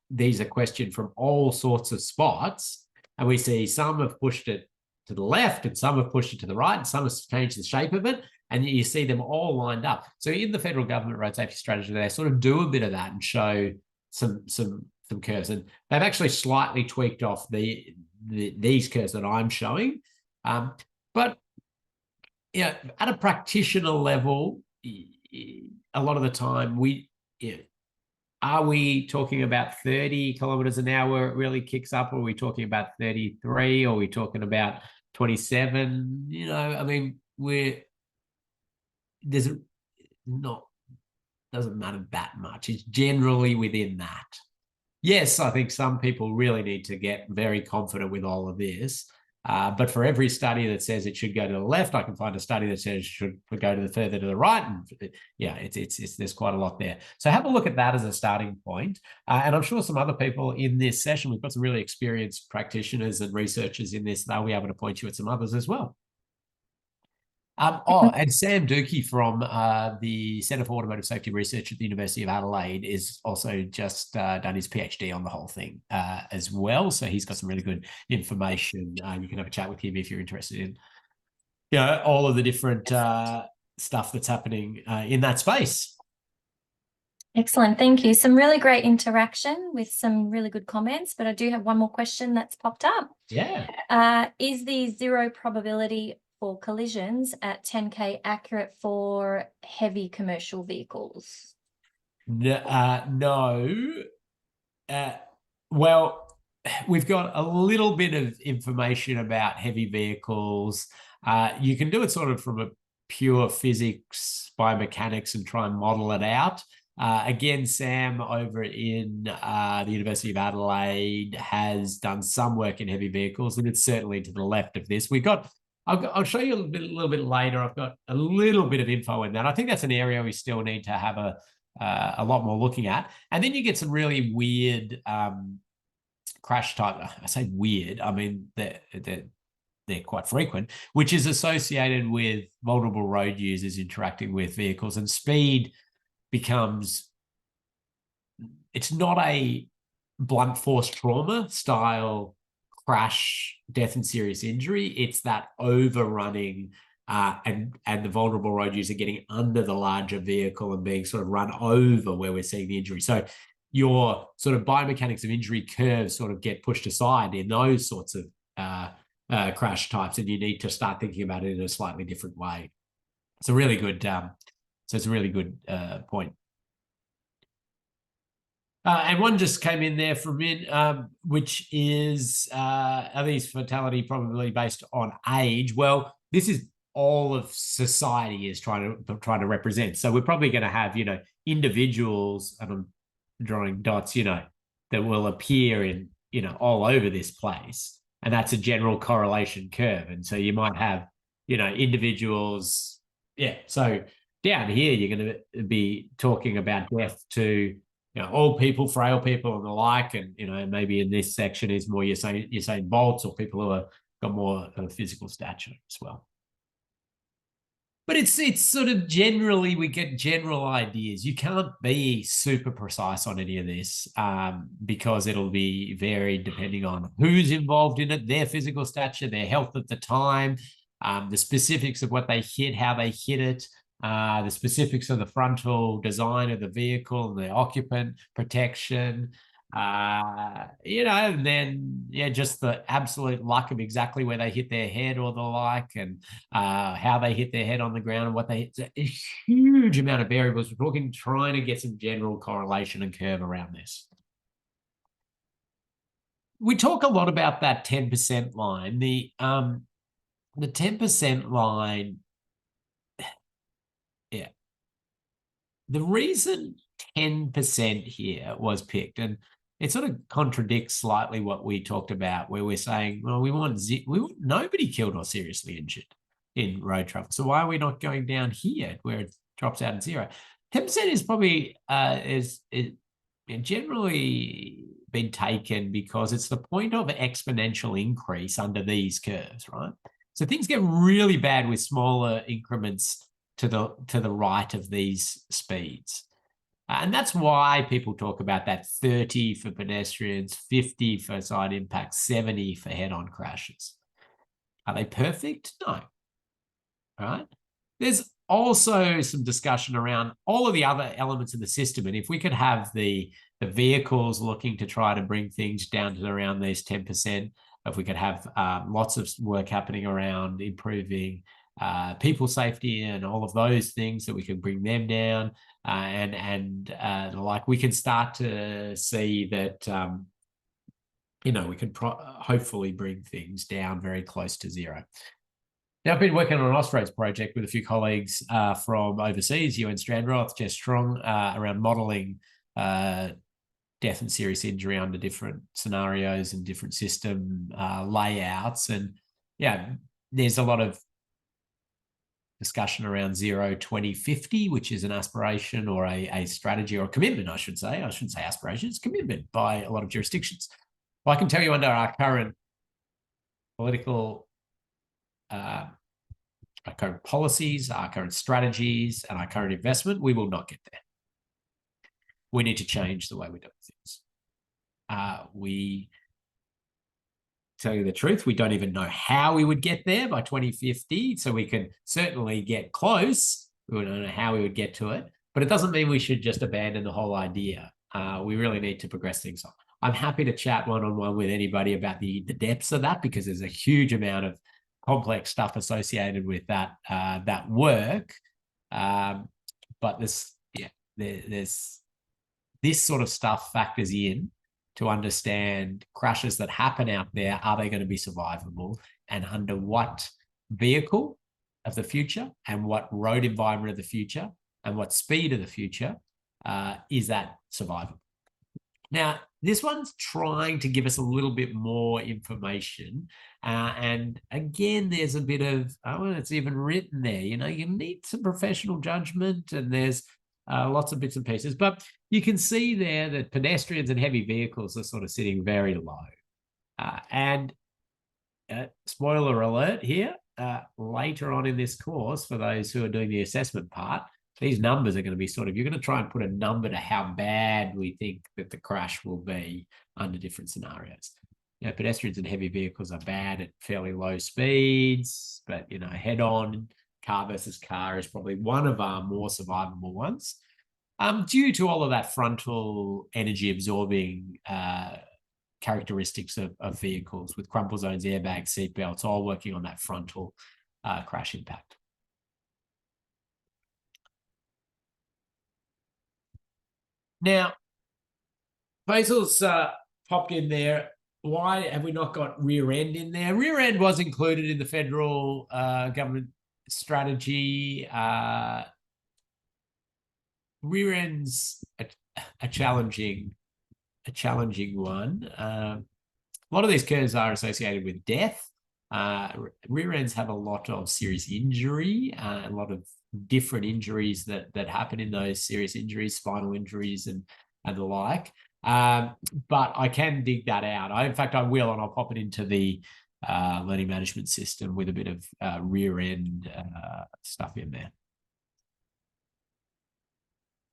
these are questioned from all sorts of spots. And we see some have pushed it to the left and some have pushed it to the right and some have changed the shape of it. And you see them all lined up. So in the federal government road safety strategy, they sort of do a bit of that and show some curves. And they've actually slightly tweaked off these curves that I'm showing. But yeah, at a practitioner level, a lot of the time are we talking about 30 kilometers an hour it really kicks up? Or are we talking about 33? Or are we talking about 27? I mean, doesn't matter that much. It's generally within that. Yes, I think some people really need to get very confident with all of this. But for every study that says it should go to the left, I can find a study that says it should go to the further to the right. And yeah, it's there's quite a lot there. So have a look at that as a starting point. And I'm sure some other people in this session, we've got some really experienced practitioners and researchers in this. They'll be able to point you at some others as well. And Sam Dukey from the Centre for Automotive Safety Research at the University of Adelaide is also just done his PhD on the whole thing as well. So he's got some really good information. You can have a chat with him if you're interested in, all of the different stuff that's happening in that space. Excellent. Thank you. Some really great interaction with some really good comments, but I do have one more question that's popped up. Yeah. Is the zero probability for collisions at 10K accurate for heavy commercial vehicles? No. Well, we've got a little bit of information about heavy vehicles. You can do it sort of from a pure physics, biomechanics, and try and model it out. Again, Sam over in the University of Adelaide has done some work in heavy vehicles, and it's certainly to the left of this. I'll show you a little bit later. I've got a little bit of info in that. I think that's an area we still need to have a lot more looking at. And then you get some really weird crash type. I say weird. I mean, they're quite frequent, which is associated with vulnerable road users interacting with vehicles, and speed becomes, it's not a blunt force trauma style crash, death and serious injury. It's that overrunning and the vulnerable road user getting under the larger vehicle and being sort of run over where we're seeing the injury. So your sort of biomechanics of injury curves sort of get pushed aside in those sorts of crash types, and you need to start thinking about it in a slightly different way. It's a really good point. And one just came in there from which is, are these fatality probability based on age? Well, this is all of society is trying to represent. So we're probably going to have, individuals, and I'm drawing dots, that will appear in, all over this place. And that's a general correlation curve. And so you might have, individuals. Yeah. So down here, you're going to be talking about death to, old people, frail people, and the like. And, maybe in this section is more Usain Bolts or people who have got more physical stature as well. But it's sort of generally, we get general ideas. You can't be super precise on any of this because it'll be varied depending on who's involved in it, their physical stature, their health at the time, the specifics of what they hit, how they hit it, the specifics of the frontal design of the vehicle and the occupant protection, and then, just the absolute luck of exactly where they hit their head or the like, and how they hit their head on the ground and what they hit. It's a huge amount of variables. We're talking trying to get some general correlation and curve around this. We talk a lot about that 10% line. The 10% line, yeah. The reason 10% here was picked, and it sort of contradicts slightly what we talked about, where we're saying, well, we want nobody killed or seriously injured in road traffic. So why are we not going down here where it drops out at 0? 10% is probably is generally been taken because it's the point of exponential increase under these curves, right? So things get really bad with smaller increments to the right of these speeds. And that's why people talk about that 30 for pedestrians, 50 for side impacts, 70 for head-on crashes. Are they perfect? No. All right. There's also some discussion around all of the other elements of the system. And if we could have the vehicles looking to try to bring things down to around these 10%, if we could have lots of work happening around improving people safety and all of those things, that we can bring them down, and like we can start to see that we can hopefully bring things down very close to 0. Now, I've been working on an Austroads project with a few colleagues from overseas, Ewan Strandroth, Jess Strong, around modelling death and serious injury under different scenarios and different system layouts. And yeah, there's a lot of discussion around 0, 20, 50, which is an aspiration or a strategy or a commitment, I should say. I shouldn't say aspiration, it's commitment by a lot of jurisdictions. Well, I can tell you under our current political, our current policies, our current strategies, and our current investment, we will not get there. We need to change the way we do things. We tell you the truth, we don't even know how we would get there by 2050. So we can certainly get close. We don't know how we would get to it, but it doesn't mean we should just abandon the whole idea. We really need to progress things on. I'm happy to chat one-on-one with anybody about the depths of that, because there's a huge amount of complex stuff associated with that that work. But there's this sort of stuff factors in to understand crashes that happen out there. Are they going to be survivable, and under what vehicle of the future, and what road environment of the future, and what speed of the future is that survivable? Now, this one's trying to give us a little bit more information. And again, there's a bit of, it's even written there, you need some professional judgment, and there's lots of bits and pieces. But you can see there that pedestrians and heavy vehicles are sort of sitting very low. And spoiler alert here, later on in this course, for those who are doing the assessment part, these numbers are going to be you're going to try and put a number to how bad we think that the crash will be under different scenarios. Pedestrians and heavy vehicles are bad at fairly low speeds, but, head-on, car versus car is probably one of our more survivable ones, due to all of that frontal energy absorbing characteristics of vehicles, with crumple zones, airbags, seatbelts, all working on that frontal crash impact. Now, Faisal's popped in there. Why have we not got rear end in there? Rear end was included in the federal government strategy. Rear end's a challenging one. A lot of these curves are associated with death. Rear ends have a lot of serious injury, a lot of different injuries that happen in those serious injuries, spinal injuries and the like. But I can dig that out. In fact, I will, and I'll pop it into the learning management system with a bit of rear end stuff in there.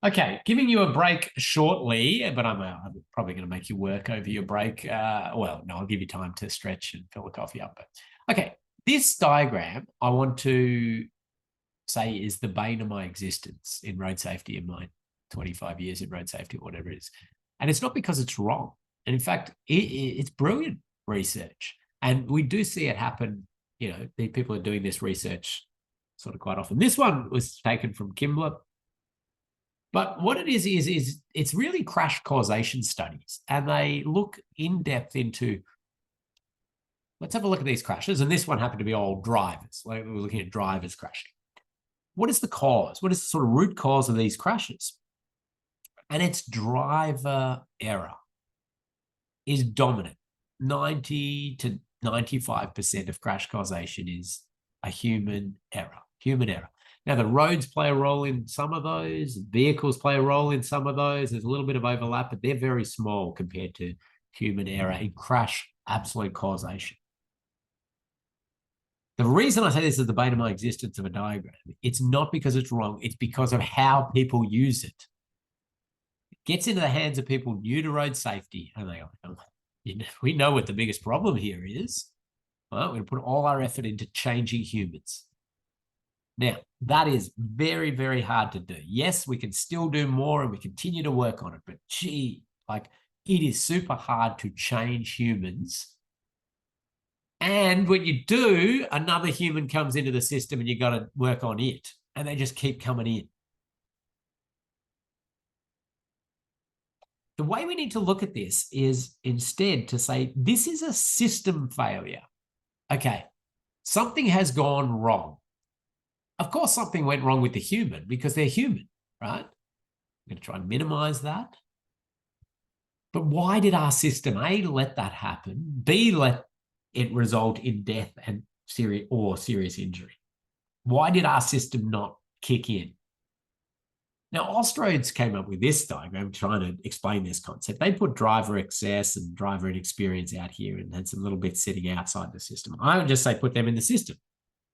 Okay, giving you a break shortly, but I'm probably going to make you work over your break. Well, no, I'll give you time to stretch and fill the coffee up. But okay, this diagram I want to say is the bane of my existence in road safety in my 25 years in road safety, or whatever it is. And it's not because it's wrong. And in fact, it's brilliant research. And we do see it happen. The people are doing this research sort of quite often. This one was taken from Kimbler. But what it is it's really crash causation studies. And they look in depth into, let's have a look at these crashes. And this one happened to be all drivers. Like, we're looking at drivers crashing. What is the cause? What is the sort of root cause of these crashes? And it's driver error is dominant. 90 to 95% of crash causation is a human error. Now, the roads play a role in some of those, vehicles play a role in some of those. There's a little bit of overlap, but they're very small compared to human error in crash absolute causation. The reason I say this is the bane of my existence of a diagram, it's not because it's wrong, it's because of how people use it. It gets into the hands of people new to road safety, and they go, oh, we know what the biggest problem here is. Well, we're going to put all our effort into changing humans. Now, that is very, very hard to do. Yes, we can still do more and we continue to work on it, but gee, it is super hard to change humans. And when you do, another human comes into the system and you got to work on it, and they just keep coming in. The way we need to look at this is instead to say, this is a system failure. Okay, something has gone wrong. Of course, something went wrong with the human because they're human, right? I'm going to try and minimize that. But why did our system, A, let that happen, B, let it result in death and serious injury? Why did our system not kick in? Now, Ostrodes came up with this diagram trying to explain this concept. They put driver excess and driver inexperience out here and had some little bits sitting outside the system. I would just say put them in the system.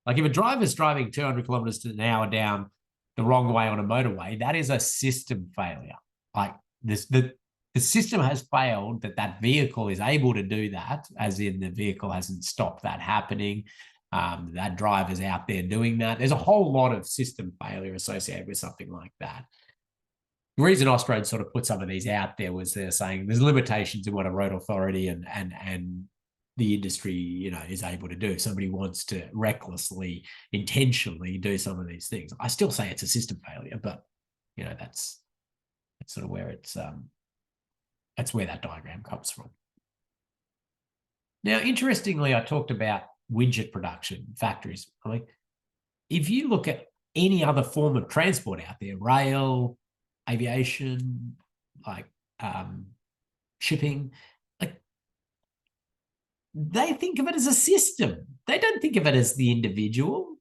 Like if a driver's driving 200 kilometers an hour down the wrong way on a motorway, that is a system failure. Like the system has failed that vehicle is able to do that, as in the vehicle hasn't stopped that happening. That driver's out there doing that. There's a whole lot of system failure associated with something like that. The reason Ostrodes sort of put some of these out there was they're saying there's limitations in what a road authority and the industry, you know, is able to do. Somebody wants to recklessly, intentionally do some of these things. I still say it's a system failure, but you know, that's sort of where that's where that diagram comes from. Now, interestingly, I talked about widget production factories. I mean, if you look at any other form of transport out there, rail, aviation, like shipping, like they think of it as a system. They don't think of it as the individual.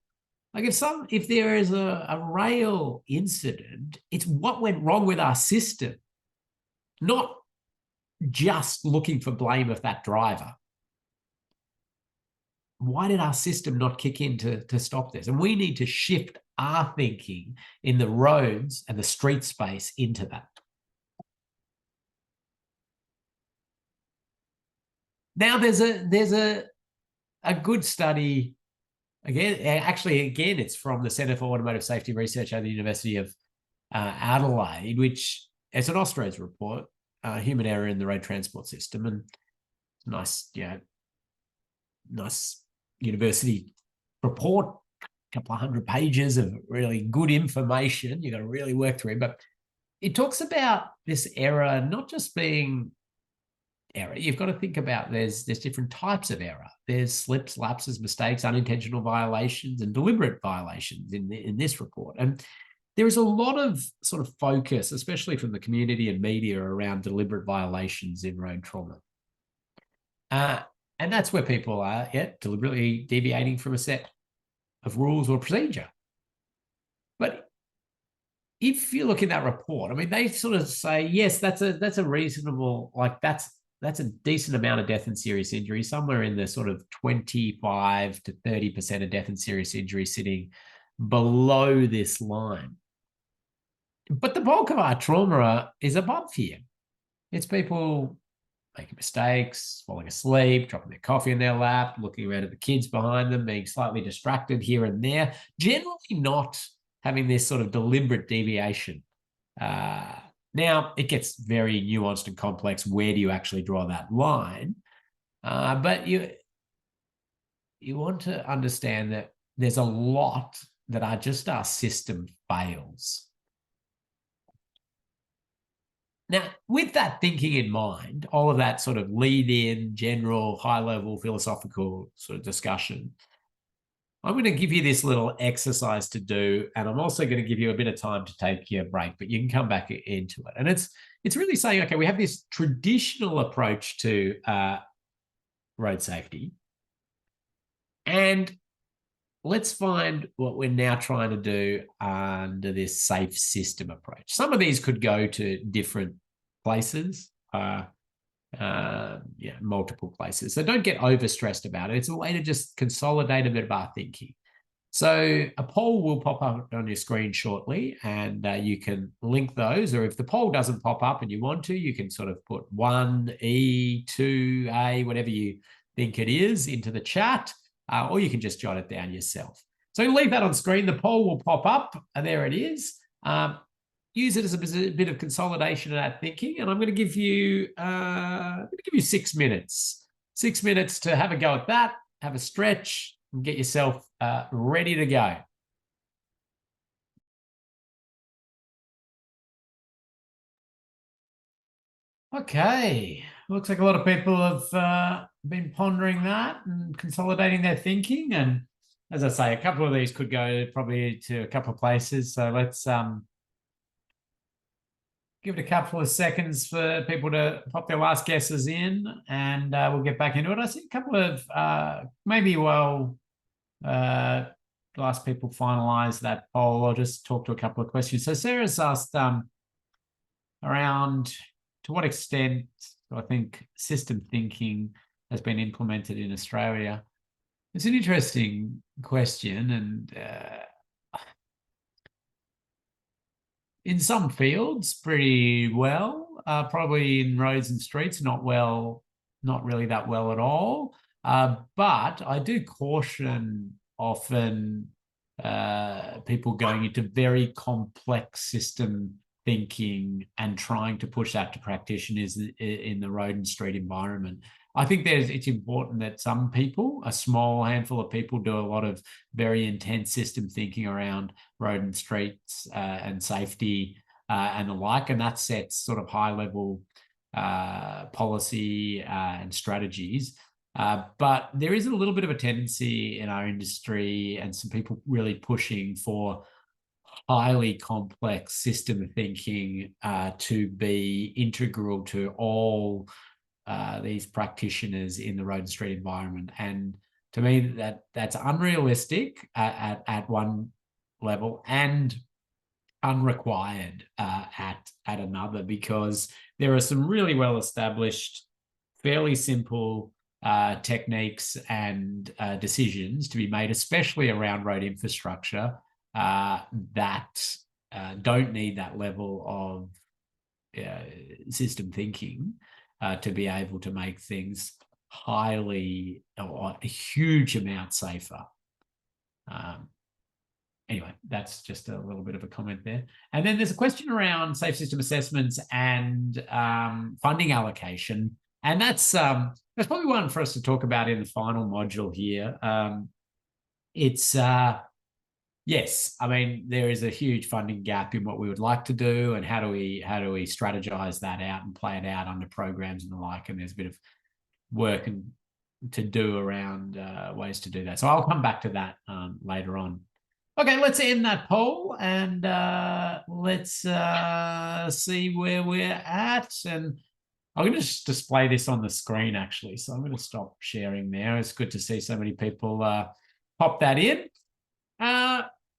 Like if there is a rail incident, it's what went wrong with our system, not just looking for blame of that driver. Why did our system not kick in to stop this? And we need to shift our thinking in the roads and the street space into that. Now there's a good study, again, it's from the Centre for Automotive Safety Research at the University of Adelaide, which it's an Ostrodes report, human error in the road transport system, and nice, nice university report, a couple of 100 pages of really good information. You got to really work through it, but it talks about this error not just being error. You've got to think about there's different types of error. There's slips, lapses, mistakes, unintentional violations, and deliberate violations in this report. And there is a lot of sort of focus, especially from the community and media, around deliberate violations in road trauma. And that's where people are deliberately deviating from a set of rules or procedure. But if you look in that report, I mean, they sort of say, yes, that's a reasonable, like that's a decent amount of death and serious injury, somewhere in the sort of 25 to 30% of death and serious injury sitting below this line. But the bulk of our trauma is above here. It's people making mistakes, falling asleep, dropping their coffee in their lap, looking around at the kids behind them, being slightly distracted here and there, generally not having this sort of deliberate deviation. Now, it gets very nuanced and complex. Where do you actually draw that line? But you want to understand that there's a lot that are just our system fails. Now, with that thinking in mind, all of that sort of lead-in, general, high-level philosophical sort of discussion, I'm going to give you this little exercise to do, and I'm also going to give you a bit of time to take your break, but you can come back into it. And it's really saying, okay, we have this traditional approach to road safety, and let's find what we're now trying to do under this safe system approach. Some of these could go to different places, multiple places. So don't get overstressed about it. It's a way to just consolidate a bit of our thinking. So a poll will pop up on your screen shortly, and you can link those, or if the poll doesn't pop up and you want to, you can sort of put 1E, 2A, whatever you think it is, into the chat. Or you can just jot it down yourself. So leave that on screen. The poll will pop up, and there it is. Use it as a bit of consolidation of that thinking, and I'm going to give you 6 minutes. 6 minutes to have a go at that, have a stretch, and get yourself ready to go. Okay, looks like a lot of people have been pondering that and consolidating their thinking. And as I say, a couple of these could go probably to a couple of places. So let's give it a couple of seconds for people to pop their last guesses in, and we'll get back into it. I see a couple of maybe while last people finalize that poll, I'll just talk to a couple of questions. So Sarah's asked around to what extent I think system thinking has been implemented in Australia. It's an interesting question, and in some fields, pretty well. Probably in roads and streets, not really that well at all. But I do caution often people going into very complex system thinking and trying to push that to practitioners in the road and street environment. I think it's important that some people, a small handful of people, do a lot of very intense system thinking around road and streets and safety and the like, and that sets sort of high level policy and strategies. But there is a little bit of a tendency in our industry and some people really pushing for highly complex system thinking to be integral to all these practitioners in the road and street environment. And to me, that's unrealistic at one level and unrequired at another, because there are some really well established, fairly simple techniques and decisions to be made, especially around road infrastructure, that don't need that level of system thinking to be able to make things highly or a huge amount safer. Anyway, that's just a little bit of a comment there. And then there's a question around safe system assessments and funding allocation. And that's probably one for us to talk about in the final module here. Yes, I mean, there is a huge funding gap in what we would like to do, and how do we strategize that out and play it out under programs and the like. And there's a bit of work to do around ways to do that. So I'll come back to that later on. Okay, let's end that poll and let's see where we're at. And I'm going to just display this on the screen, actually. So I'm going to stop sharing there. It's good to see so many people pop that in.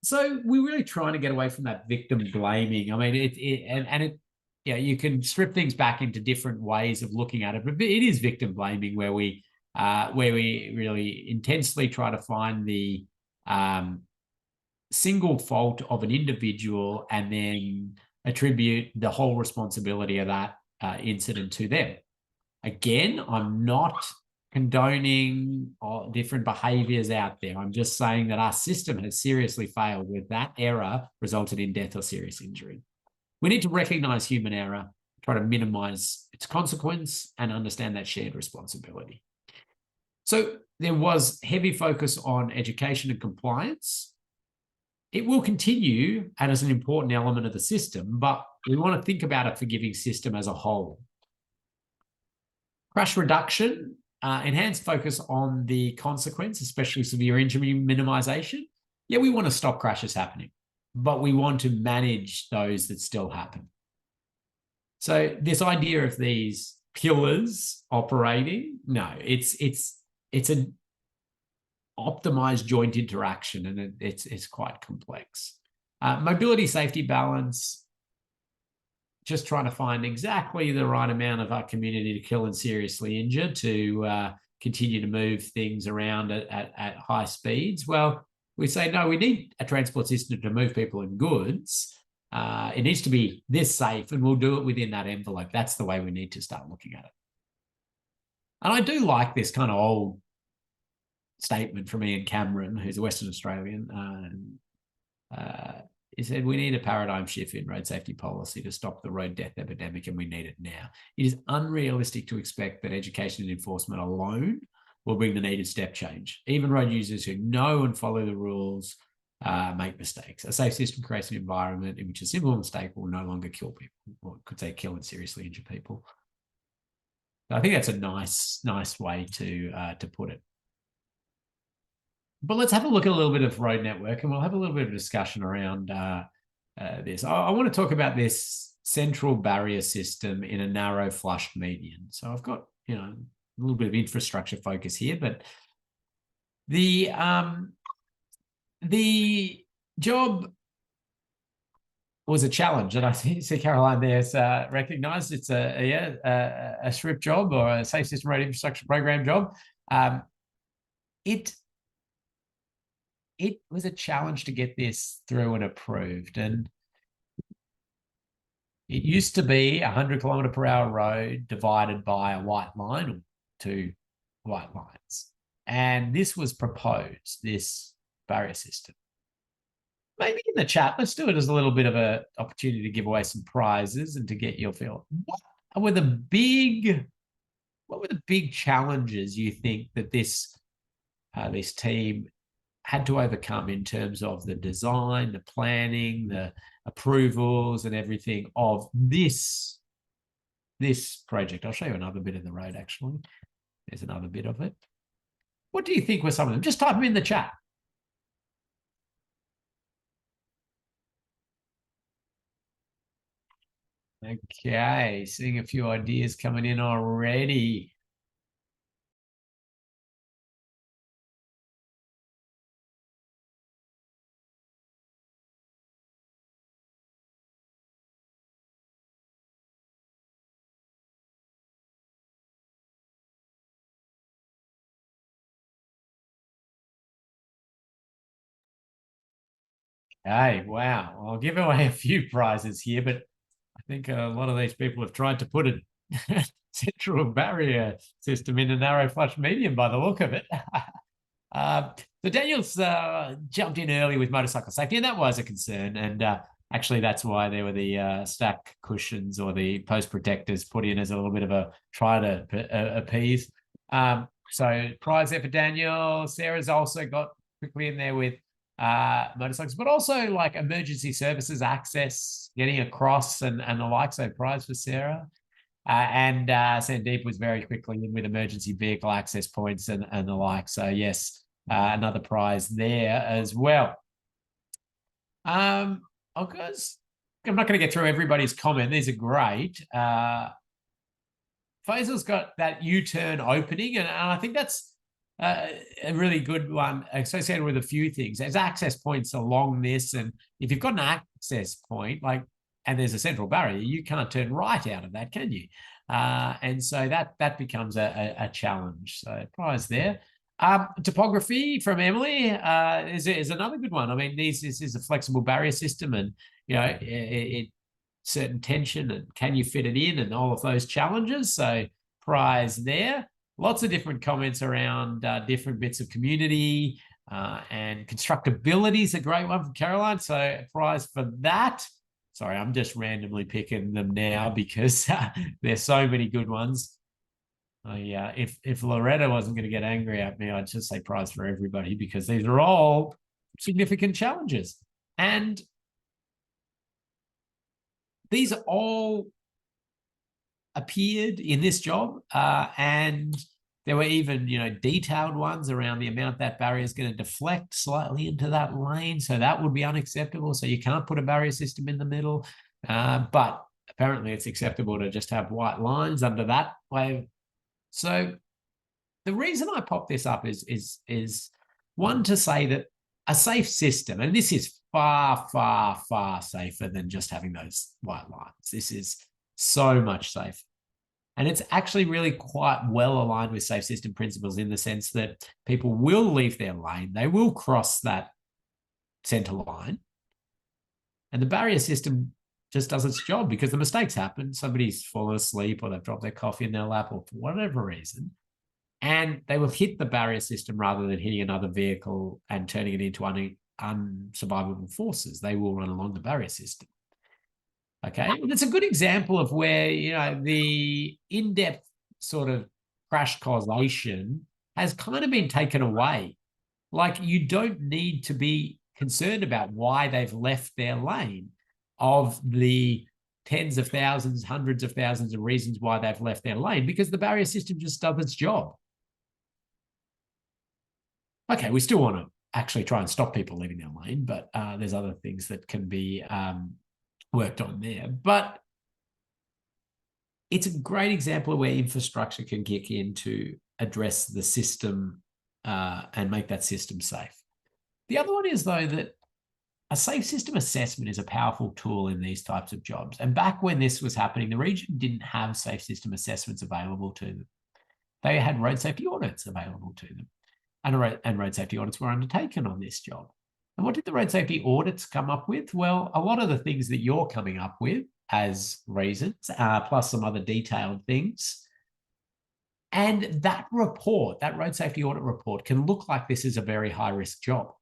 So we're really trying to get away from that victim blaming. I mean, you can strip things back into different ways of looking at it, but it is victim blaming where we really intensely try to find the single fault of an individual and then attribute the whole responsibility of that incident to them. Again, I'm not condoning different behaviors out there. I'm just saying that our system has seriously failed, with that error resulted in death or serious injury. We need to recognize human error, try to minimize its consequence, and understand that shared responsibility. So there was heavy focus on education and compliance. It will continue as an important element of the system, but we want to think about a forgiving system as a whole. Crash reduction, enhanced focus on the consequence, especially severe injury minimization. Yeah, we want to stop crashes happening, but we want to manage those that still happen. So this idea of these pillars operating, no, it's an optimized joint interaction, and it's quite complex. Mobility safety balance, just trying to find exactly the right amount of our community to kill and seriously injure to continue to move things around at high speeds. Well, we say, no, we need a transport system to move people and goods. It needs to be this safe, and we'll do it within that envelope. That's the way we need to start looking at it. And I do like this kind of old statement from Ian Cameron, who's a Western Australian. He said, we need a paradigm shift in road safety policy to stop the road death epidemic, and we need it now. It is unrealistic to expect that education and enforcement alone will bring the needed step change. Even road users who know and follow the rules make mistakes. A safe system creates an environment in which a simple mistake will no longer kill people, or could say kill and seriously injure people. I think that's a nice way to put it. But let's have a look at a little bit of road network, and we'll have a little bit of discussion around this. I want to talk about this central barrier system in a narrow flushed median. So I've got, a little bit of infrastructure focus here, but the job was a challenge, and I see Caroline there's recognised it's a SRIP job, or a Safe System Road Infrastructure Program job. It was a challenge to get this through and approved, and it used to be a 100-kilometre-per-hour road divided by a white line, or two white lines, and this was proposed, this barrier system. Maybe in the chat, let's do it as a little bit of an opportunity to give away some prizes and to get your feel. What were the big challenges you think that this team had to overcome in terms of the design, the planning, the approvals, and everything of this project? I'll show you another bit of the road, actually. There's another bit of it. What do you think were some of them? Just type them in the chat. Okay, seeing a few ideas coming in already. Okay, wow. I'll give away a few prizes here, but I think a lot of these people have tried to put a central barrier system in a narrow flush median by the look of it. So Daniel's jumped in early with motorcycle safety, and that was a concern. And actually, that's why there were the stack cushions or the post protectors put in as a little bit of a try to appease. So prize there for Daniel. Sarah's also got quickly in there with motorcycles, but also like emergency services access, getting across and the like. So prize for Sarah. And Sandeep was very quickly in with emergency vehicle access points and the like. So yes, another prize there as well. I'm not going to get through everybody's comment. These are great. Faisal's got that U-turn opening, and I think that's a really good one associated with a few things. There's access points along this, and if you've got an access point, and there's a central barrier, you can't turn right out of that, can you? And so that becomes a challenge. So prize there. Topography from Emily is another good one. I mean, this is a flexible barrier system, and it certain tension, and can you fit it in, and all of those challenges. So prize there. Lots of different comments around different bits of community, and constructability is a great one from Caroline. So prize for that. Sorry, I'm just randomly picking them now because there's so many good ones. If Loretta wasn't going to get angry at me, I'd just say prize for everybody, because these are all significant challenges. And these all appeared in this job, and there were even detailed ones around the amount that barrier is going to deflect slightly into that lane, so that would be unacceptable. So you can't put a barrier system in the middle, but apparently it's acceptable to just have white lines under that way. So the reason I pop this up is one, to say that a safe system, and this is far, far, far safer than just having those white lines. This is so much safer. And it's actually really quite well aligned with safe system principles, in the sense that people will leave their lane, they will cross that center line, and the barrier system just does its job, because the mistakes happen. Somebody's fallen asleep, or they've dropped their coffee in their lap, or for whatever reason, and they will hit the barrier system rather than hitting another vehicle and turning it into unsurvivable forces. They will run along the barrier system. Okay, and it's a good example of where the in-depth sort of crash causation has kind of been taken away. Like, you don't need to be concerned about why they've left their lane, of the tens of thousands, hundreds of thousands of reasons why they've left their lane, because the barrier system just does its job. Okay, we still want to actually try and stop people leaving their lane, but there's other things that can be worked on there. But it's a great example of where infrastructure can kick in to address the system and make that system safe. The other one is, though, that a safe system assessment is a powerful tool in these types of jobs. And back when this was happening, the region didn't have safe system assessments available to them. They had road safety audits available to them. And road safety audits were undertaken on this job. And what did the road safety audits come up with? Well, a lot of the things that you're coming up with as reasons, plus some other detailed things. And that report, that road safety audit report, can look like this is a very high-risk job.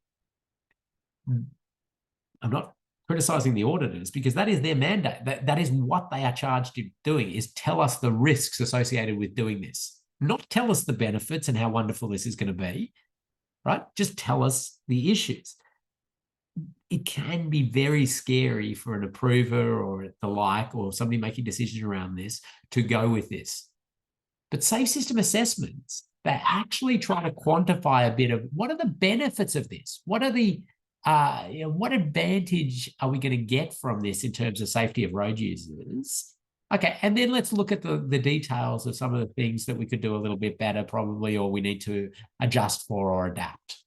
I'm not criticizing the auditors, because that is their mandate. That is what they are charged with doing, is tell us the risks associated with doing this. Not tell us the benefits and how wonderful this is going to be, right? Just tell us the issues. It can be very scary for an approver or the like, or somebody making decisions around this, to go with this. But safe system assessments, they actually try to quantify a bit of what are the benefits of this? What are the what advantage are we going to get from this in terms of safety of road users? Okay, and then let's look at the details of some of the things that we could do a little bit better probably, or we need to adjust for or adapt.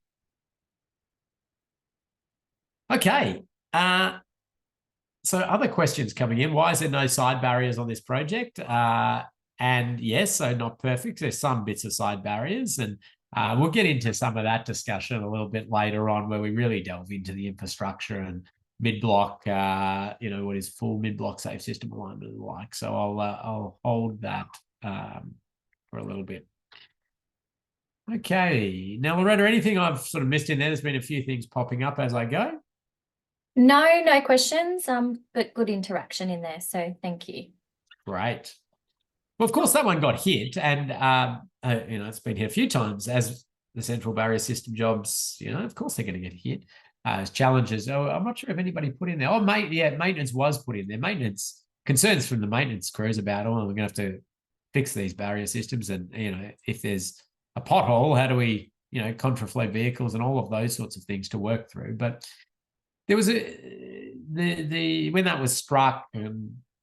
Okay, so other questions coming in. Why is there no side barriers on this project? And yes, so not perfect. There's some bits of side barriers, and we'll get into some of that discussion a little bit later on, where we really delve into the infrastructure and mid-block, what is full mid-block safe system alignment and the like. So I'll hold that for a little bit. Okay, now Loretta, anything I've sort of missed in there? There's been a few things popping up as I go. No questions, but good interaction in there. So thank you. Great. Well, of course, that one got hit, and it's been hit a few times as the central barrier system jobs. Of course, they're going to get hit as challenges. Oh, I'm not sure if anybody put in there. Oh, maintenance was put in there. Maintenance concerns from the maintenance crews about, we're going to have to fix these barrier systems, and if there's a pothole, how do we, contraflow vehicles and all of those sorts of things to work through. But there was when that was struck.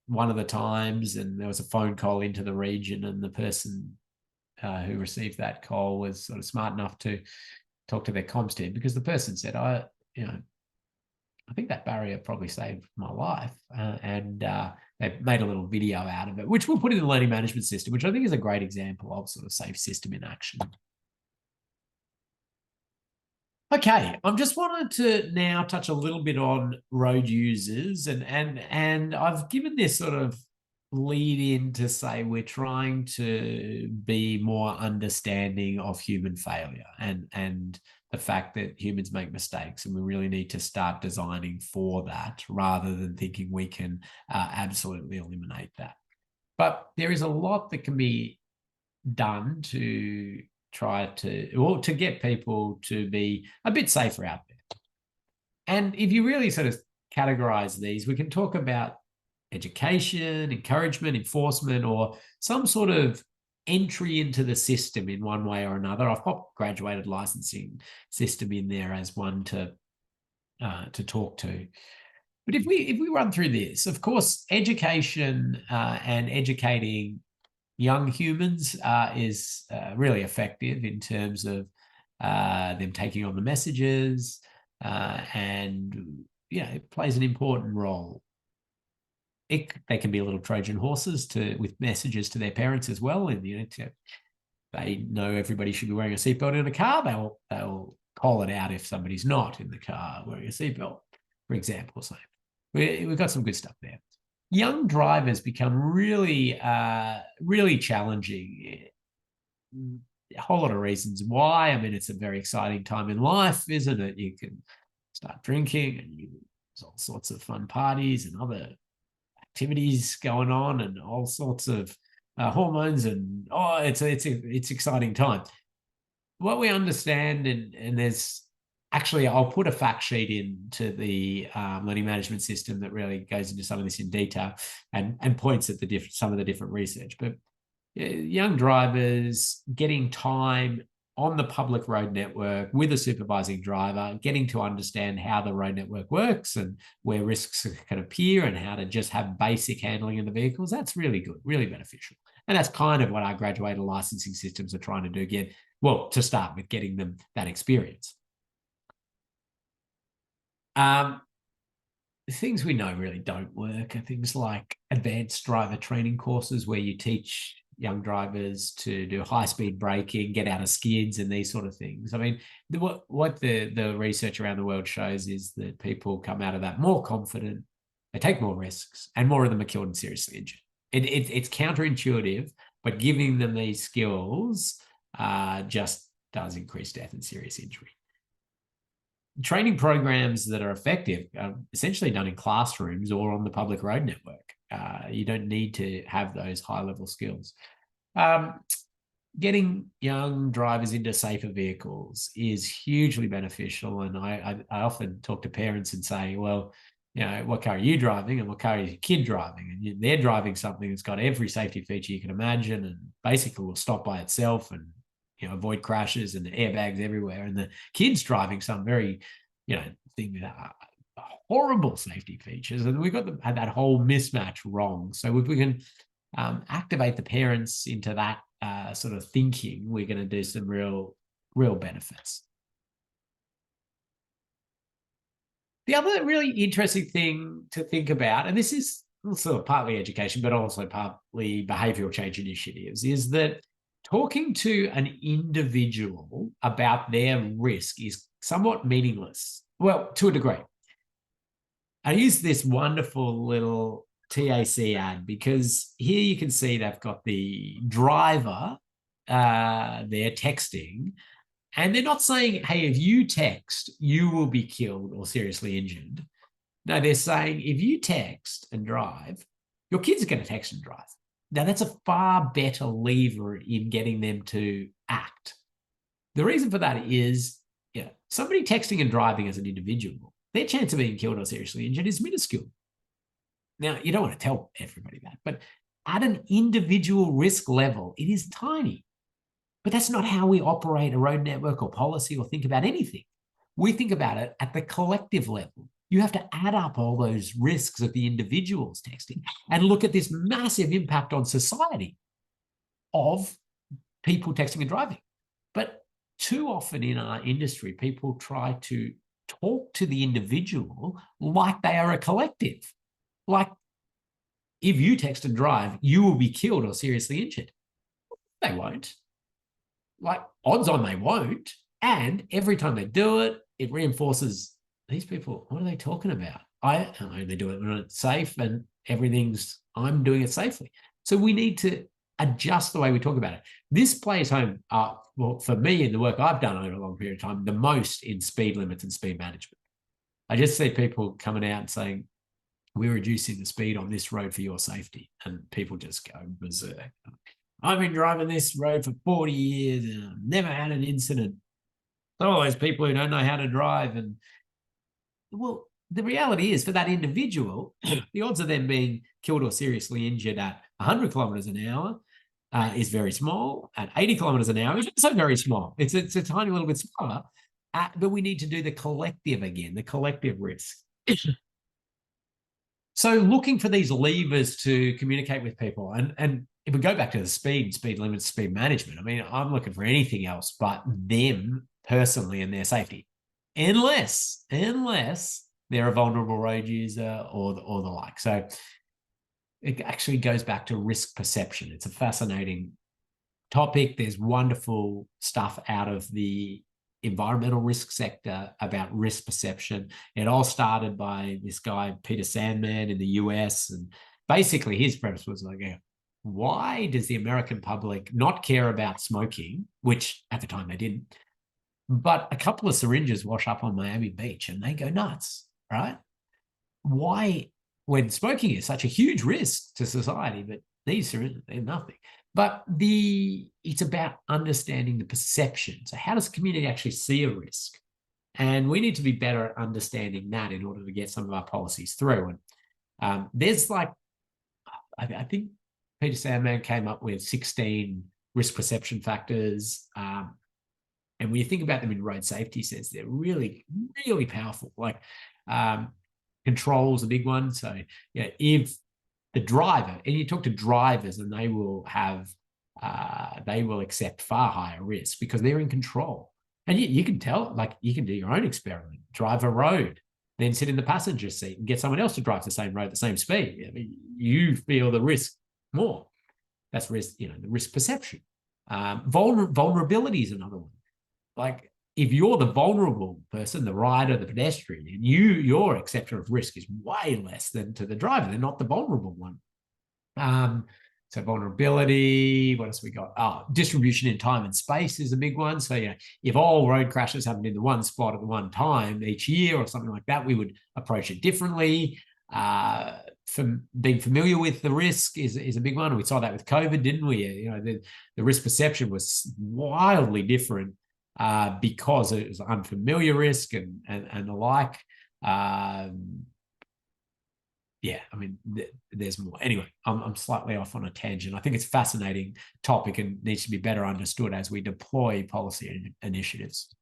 One of the times, and there was a phone call into the region, and the person who received that call was sort of smart enough to talk to their comms team, because the person said, I think that barrier probably saved my life. And they made a little video out of it, which we'll put in the learning management system, which I think is a great example of sort of safe system in action. Okay, I've just wanted to now touch a little bit on road users, and I've given this sort of lead in to say we're trying to be more understanding of human failure and the fact that humans make mistakes, and we really need to start designing for that rather than thinking we can absolutely eliminate that. But there is a lot that can be done to try to get people to be a bit safer out there. And if you really sort of categorize these, we can talk about education, encouragement, enforcement, or some sort of entry into the system in one way or another. I've popped graduated licensing system in there as one to talk to. But if we run through this, of course, education and educating young humans is really effective in terms of them taking on the messages, and it plays an important role. They can be a little Trojan horses with messages to their parents as well, and they know everybody should be wearing a seatbelt in a car. They'll call it out if somebody's not in the car wearing a seatbelt, for example. So we've got some good stuff there. Young drivers become really, really challenging. A whole lot of reasons why. I mean, it's a very exciting time in life, isn't it? You can start drinking, and there's all sorts of fun parties and other activities going on, and all sorts of hormones, and it's exciting time. What we understand, and there's actually, I'll put a fact sheet into the learning management system that really goes into some of this in detail and points at some of the different research. But young drivers getting time on the public road network with a supervising driver, getting to understand how the road network works and where risks can appear and how to just have basic handling of the vehicles, that's really good, really beneficial. And that's kind of what our graduated licensing systems are trying to do, to start with, getting them that experience. Things we know really don't work are things like advanced driver training courses where you teach young drivers to do high-speed braking, get out of skids and these sort of things. I mean, what the research around the world shows is that people come out of that more confident, they take more risks, and more of them are killed and seriously injured. It's counterintuitive, but giving them these skills just does increase death and serious injury. Training programs that are effective are essentially done in classrooms or on the public road network. You don't need to have those high-level skills. Getting young drivers into safer vehicles is hugely beneficial. And I often talk to parents and say, well, what car are you driving and what car is your kid driving? And they're driving something that's got every safety feature you can imagine and basically will stop by itself and avoid crashes and airbags everywhere. And the kid's driving some very, thing with horrible safety features. And we've got that whole mismatch wrong. So if we can activate the parents into that sort of thinking, we're going to do some real benefits. The other really interesting thing to think about, and this is sort of partly education, but also partly behavioral change initiatives, is that talking to an individual about their risk is somewhat meaningless. Well, to a degree. I use this wonderful little TAC ad because here you can see they've got the driver, they're texting, and they're not saying, hey, if you text, you will be killed or seriously injured. No, they're saying if you text and drive, your kids are going to text and drive. Now, that's a far better lever in getting them to act. The reason for that is, somebody texting and driving as an individual, their chance of being killed or seriously injured is minuscule. Now, you don't want to tell everybody that, but at an individual risk level, it is tiny. But that's not how we operate a road network or policy or think about anything. We think about it at the collective level. You have to add up all those risks of the individuals texting and look at this massive impact on society of people texting and driving. But too often in our industry, people try to talk to the individual like they are a collective. Like, if you text and drive, you will be killed or seriously injured. They won't. Like, odds on they won't. And every time they do it, it reinforces these people. What are they talking about? I only do it when it's safe and I'm doing it safely. So we need to adjust the way we talk about it. This plays home, well, for me in the work I've done over a long period of time, the most in speed limits and speed management. I just see people coming out and saying, we're reducing the speed on this road for your safety. And people just go berserk. I've been driving this road for 40 years and I've never had an incident. Oh, there's people who don't know how to drive. And well, the reality is for that individual, the odds of them being killed or seriously injured at 100 kilometers an hour is very small. At 80 kilometers an hour is also very small. It's a tiny little bit smaller, but we need to do the collective again, the collective risk. So looking for these levers to communicate with people. And if we go back to the speed limits, speed management, I mean, I'm looking for anything else but them personally and their safety, unless they're a vulnerable road user or the like. So it actually goes back to risk perception. It's a fascinating topic. There's wonderful stuff out of the environmental risk sector about risk perception. It all started by this guy, Peter Sandman in the US. And basically his premise was like, why does the American public not care about smoking, which at the time they didn't, but a couple of syringes wash up on Miami Beach and they go nuts, right? Why, when smoking is such a huge risk to society, but these syringes, they're nothing. But it's about understanding the perception. So how does the community actually see a risk? And we need to be better at understanding that in order to get some of our policies through. And there's like, I think Peter Sandman came up with 16 risk perception factors. And when you think about them in road safety sense, they're really, really powerful. Like control is a big one. So yeah, if the driver, and you talk to drivers and they will accept far higher risk because they're in control. And you can tell, like you can do your own experiment, drive a road, then sit in the passenger seat and get someone else to drive the same road at the same speed. I mean, you feel the risk more. That's risk, the risk perception. Vulnerability is another one. Like if you're the vulnerable person, the rider, the pedestrian, and your acceptance of risk is way less than to the driver. They're not the vulnerable one. So vulnerability, what else we got? Distribution in time and space is a big one. So if all road crashes happened in the one spot at the one time each year or something like that, we would approach it differently. From being familiar with the risk is a big one. We saw that with COVID, didn't we? The risk perception was wildly different because it was unfamiliar risk and the like. Yeah, I mean, there's more. Anyway, I'm slightly off on a tangent. I think it's a fascinating topic and needs to be better understood as we deploy policy initiatives.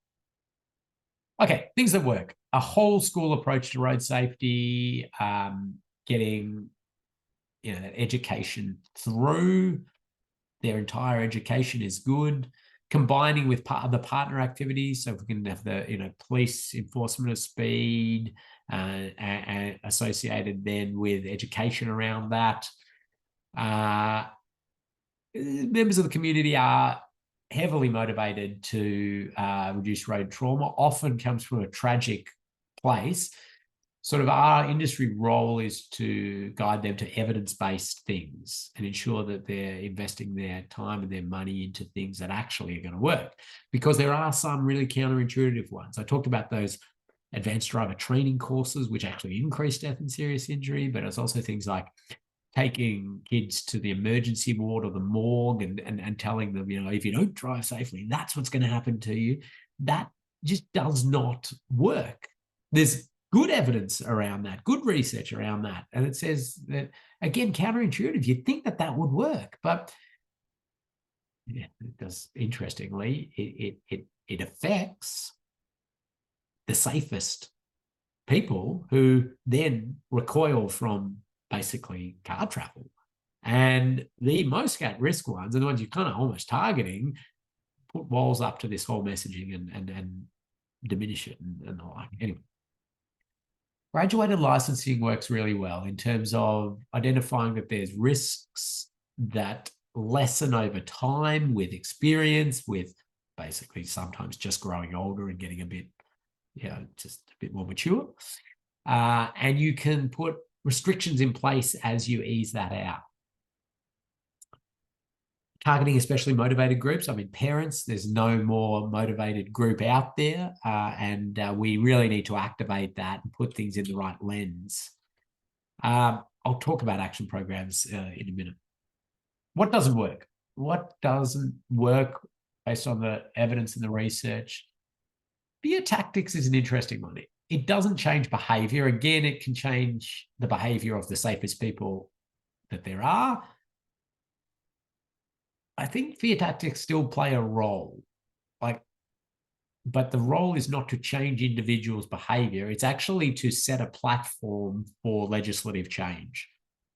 Okay, things that work. A whole school approach to road safety, getting that education through their entire education is good. Combining with other partner activities, so if we can have the police enforcement of speed and associated then with education around that. Members of the community are heavily motivated to reduce road trauma. Often comes from a tragic place. Sort of our industry role is to guide them to evidence-based things and ensure that they're investing their time and their money into things that actually are going to work, because there are some really counterintuitive ones. I talked about those advanced driver training courses, which actually increase death and serious injury, but it's also things like taking kids to the emergency ward or the morgue and telling them, if you don't drive safely, that's what's going to happen to you. That just does not work. There's good evidence around that, good research around that. And it says that, again, counterintuitive, you'd think that would work. But yeah, it does. Interestingly, it affects the safest people who then recoil from basically car travel. And the most at-risk ones are the ones you're kind of almost targeting, put walls up to this whole messaging and diminish it and the like. Anyway. Graduated licensing works really well in terms of identifying that there's risks that lessen over time with experience, with basically sometimes just growing older and getting a bit, just a bit more mature. And you can put restrictions in place as you ease that out. Targeting especially motivated groups. I mean, parents, there's no more motivated group out there. And we really need to activate that and put things in the right lens. I'll talk about action programs in a minute. What doesn't work? What doesn't work based on the evidence and the research? Fear tactics is an interesting one. It doesn't change behavior. Again, it can change the behavior of the safest people that there are. I think fear tactics still play a role, but the role is not to change individuals' behavior. It's actually to set a platform for legislative change.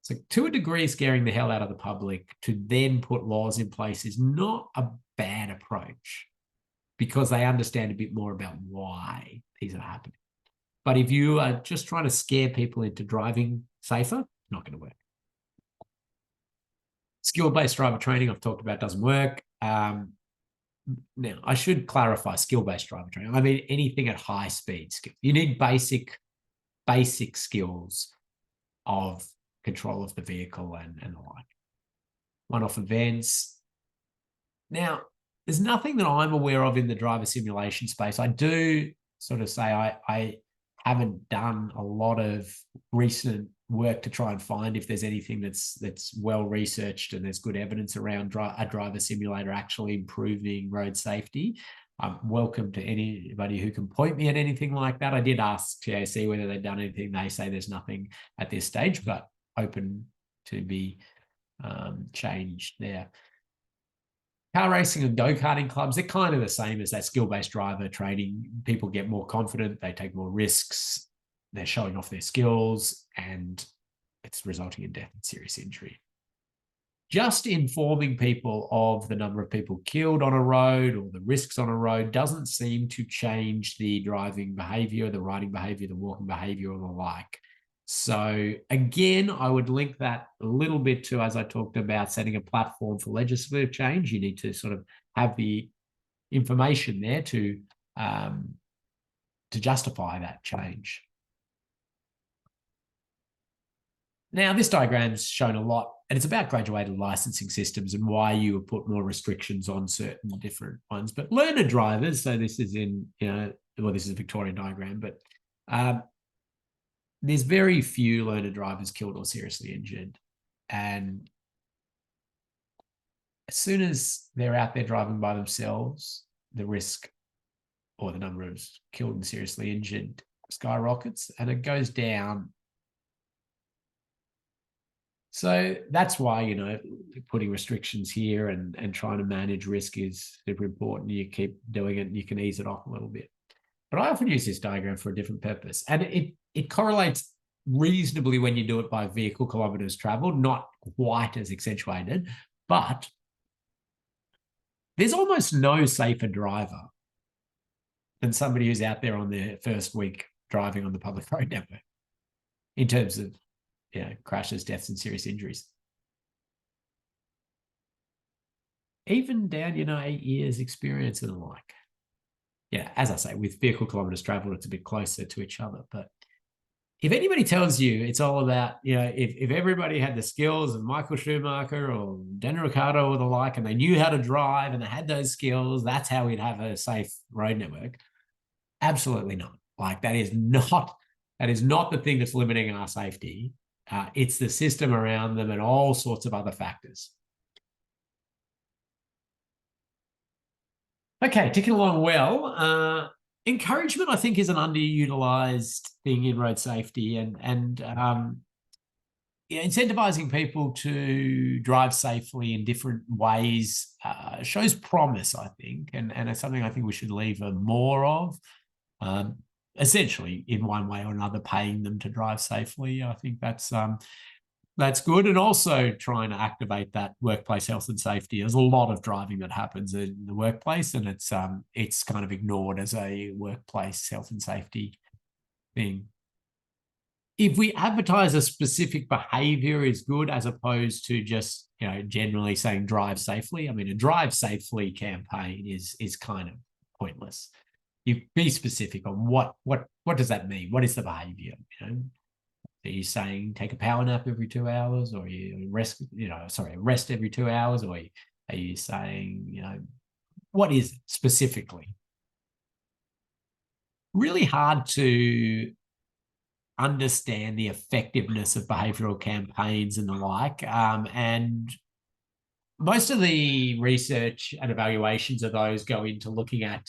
So to a degree, scaring the hell out of the public to then put laws in place is not a bad approach, because they understand a bit more about why these are happening. But if you are just trying to scare people into driving safer, it's not going to work. Skill-based driver training, I've talked about, doesn't work. Now, I should clarify skill-based driver training. I mean, anything at high speed skill. You need basic skills of control of the vehicle and the like. One-off events. Now, there's nothing that I'm aware of in the driver simulation space. I do sort of say I haven't done a lot of recent work to try and find if there's anything that's well researched and there's good evidence around a driver simulator actually improving road safety. I'm welcome to anybody who can point me at anything like that. I did ask TAC whether they'd done anything. They say there's nothing at this stage, but open to be changed there. car racing and go-karting clubs, they're kind of the same as that skill-based driver training. People get more confident, they take more risks, they're showing off their skills, and it's resulting in death and serious injury. Just informing people of the number of people killed on a road or the risks on a road doesn't seem to change the driving behavior, the riding behavior, the walking behavior, or the like. So again, I would link that a little bit to, as I talked about, setting a platform for legislative change. You need to sort of have the information there to justify that change. Now, this diagram's shown a lot, and it's about graduated licensing systems and why you would put more restrictions on certain different ones. But learner drivers, so this is in, well, this is a Victorian diagram, but there's very few learner drivers killed or seriously injured. And as soon as they're out there driving by themselves, the risk or the number of killed and seriously injured skyrockets, and it goes down. So that's why, putting restrictions here and trying to manage risk is super important. You keep doing it and you can ease it off a little bit. But I often use this diagram for a different purpose. And it correlates reasonably when you do it by vehicle kilometers traveled, not quite as accentuated, but there's almost no safer driver than somebody who's out there on their first week driving on the public road network in terms of crashes, deaths, and serious injuries. Even down, 8 years experience and the like. Yeah, as I say, with vehicle kilometers traveled, it's a bit closer to each other. But if anybody tells you it's all about, if everybody had the skills of Michael Schumacher or Daniel Ricciardo or the like, and they knew how to drive and they had those skills, that's how we'd have a safe road network. Absolutely not. Like that is not the thing that's limiting our safety. It's the system around them and all sorts of other factors. Okay, ticking along well. Encouragement, I think, is an underutilized thing in road safety, and incentivizing people to drive safely in different ways shows promise, I think, and it's something I think we should lever more of. Essentially, in one way or another, paying them to drive safely. I think that's good, and also trying to activate that workplace health and safety. There's a lot of driving that happens in the workplace, and it's kind of ignored as a workplace health and safety thing. If we advertise a specific behavior is good, as opposed to just generally saying drive safely. I mean, a drive safely campaign is kind of pointless. You be specific on what does that mean? What is the behavior? Are you saying take a power nap every 2 hours, or you rest every 2 hours, or are you saying, what is it specifically? Really hard to understand the effectiveness of behavioral campaigns and the like. And most of the research and evaluations of those go into looking at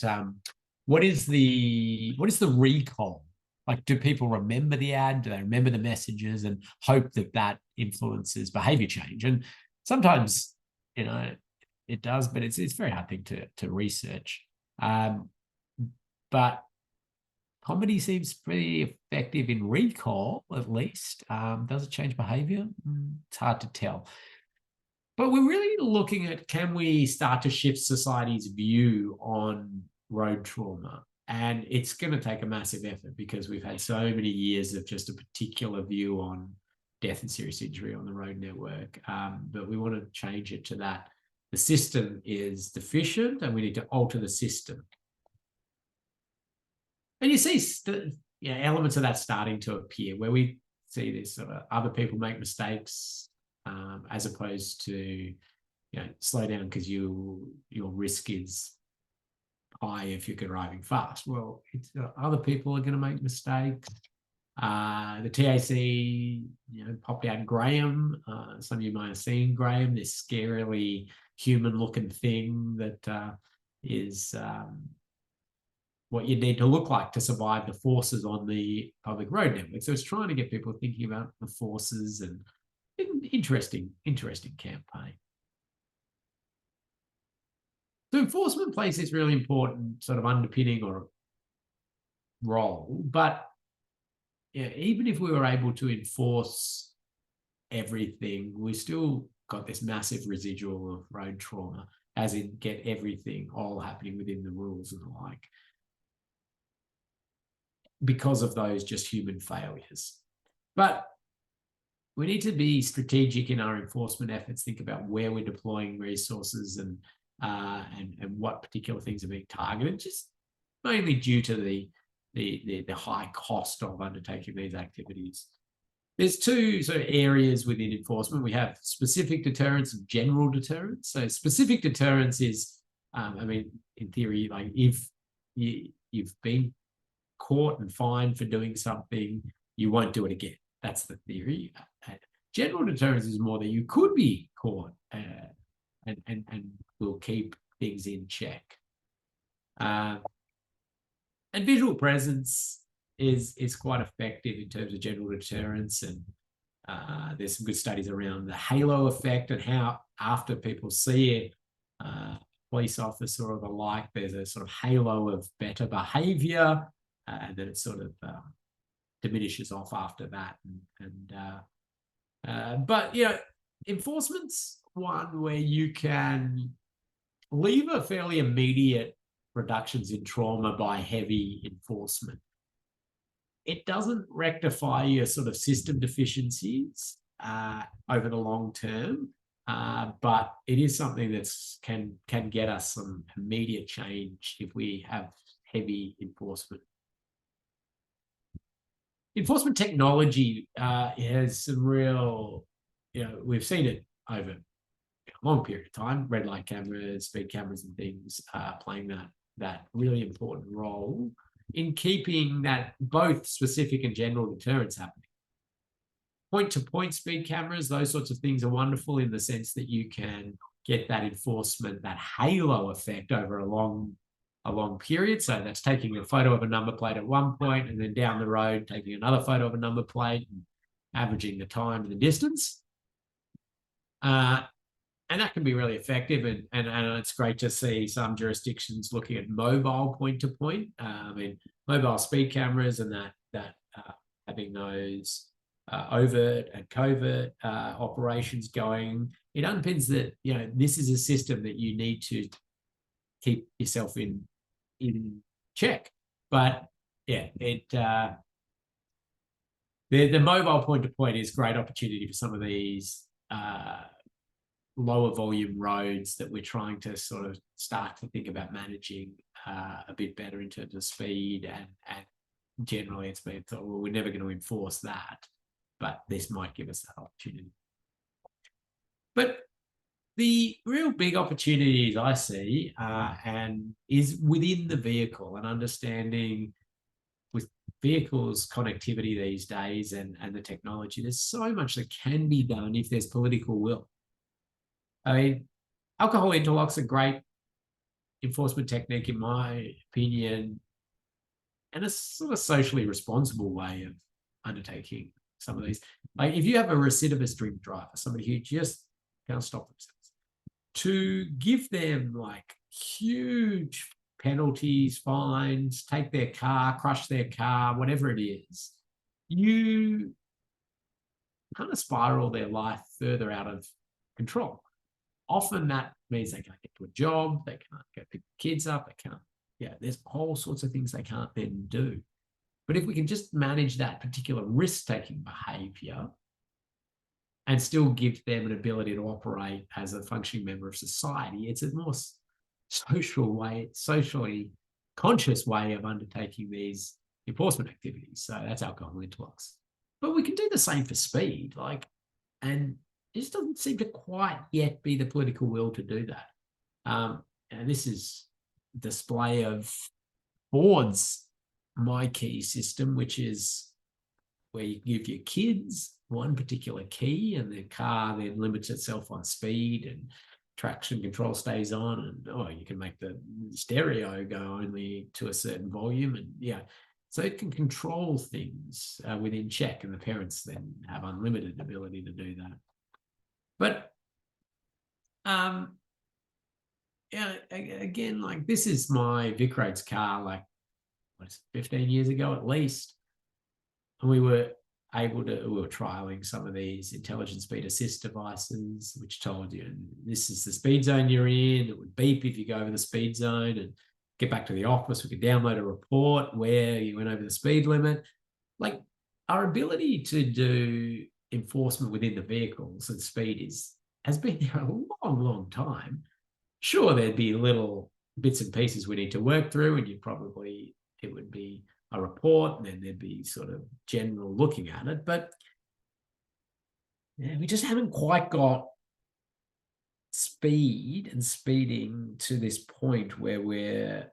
what is the recall? Like, do people remember the ad? Do they remember the messages and hope that influences behavior change? And sometimes, it does, but it's a very hard thing to research. But comedy seems pretty effective in recall, at least. Does it change behavior? It's hard to tell. But we're really looking at, can we start to shift society's view on road trauma? And it's going to take a massive effort, because we've had so many years of just a particular view on death and serious injury on the road network. But we want to change it to that the system is deficient and we need to alter the system. And you see elements of that starting to appear, where we see this sort of other people make mistakes, as opposed to, slow down because your risk is high if you're driving fast. Well, it's other people are going to make mistakes. The TAC, popped out Graham. Some of you might have seen Graham, this scarily human-looking thing that is what you need to look like to survive the forces on the public road network. So it's trying to get people thinking about the forces, and interesting campaign. So enforcement plays this really important sort of underpinning or role, but yeah, even if we were able to enforce everything, we still got this massive residual of road trauma, as in get everything all happening within the rules and the like, because of those just human failures. But we need to be strategic in our enforcement efforts, think about where we're deploying resources and what particular things are being targeted, just mainly due to the high cost of undertaking these activities. There's two sort of areas within enforcement. We have specific deterrence and general deterrence. So specific deterrence is, I mean, in theory, like if you've been caught and fined for doing something, you won't do it again. That's the theory. General deterrence is more that you could be caught and will keep things in check. And visual presence is quite effective in terms of general deterrence, and there's some good studies around the halo effect and how after people see a police officer or the like, there's a sort of halo of better behavior, and then it sort of diminishes off after that. But you know, enforcement's one where you can leave a fairly immediate reductions in trauma by heavy enforcement. It doesn't rectify your sort of system deficiencies over the long term, but it is something that can get us some immediate change if we have heavy enforcement. Enforcement technology has some real, you know, we've seen it over a long period of time. Red light cameras, speed cameras, and things playing that really important role in keeping that both specific and general deterrence happening. Point-to-point speed cameras, those sorts of things are wonderful in the sense that you can get that enforcement, that halo effect over a long period. So that's taking a photo of a number plate at one point and then down the road taking another photo of a number plate and averaging the time and the distance. And that can be really effective, and it's great to see some jurisdictions looking at mobile point-to-point. I mean, mobile speed cameras and that having those overt and covert operations going. It underpins that, you know, this is a system that you need to keep yourself in check. But yeah, the mobile point-to-point is a great opportunity for some of these lower volume roads that we're trying to sort of start to think about managing a bit better in terms of speed, and generally it's been thought, well, we're never going to enforce that, but this might give us that opportunity. But the real big opportunities I see and is within the vehicle, and understanding with vehicles connectivity these days and the technology, there's so much that can be done if there's political will. I mean, alcohol interlock's a great enforcement technique, in my opinion, and a sort of socially responsible way of undertaking some of these. Like if you have a recidivist drink driver, somebody who just can't stop themselves, to give them like huge penalties, fines, take their car, crush their car, whatever it is, you kind of spiral their life further out of control. Often that means they can't get to a job, they can't go pick the kids up, they can't, yeah, there's all sorts of things they can't then do. But if we can just manage that particular risk-taking behavior and still give them an ability to operate as a functioning member of society, it's a more social way, socially conscious way of undertaking these enforcement activities. So that's alcohol interlocks. But we can do the same for speed, and it just doesn't seem to quite yet be the political will to do that. And this is a display of Ford's MyKey system, which is where you give your kids one particular key and the car then limits itself on speed and traction control stays on, and you can make the stereo go only to a certain volume, and yeah, so it can control things within check, and the parents then have unlimited ability to do that. But yeah, again, like this is my Vic Roads car, like what is it, 15 years ago at least. And we were trialing some of these intelligent speed assist devices, which told you this is the speed zone you're in. It would beep if you go over the speed zone, and get back to the office. We could download a report where you went over the speed limit. Like, our ability to do enforcement within the vehicles and speed has been there a long, long time. Sure, there'd be little bits and pieces we need to work through, and it would be a report, and then there'd be sort of general looking at it. But yeah, we just haven't quite got speed and speeding to this point where we're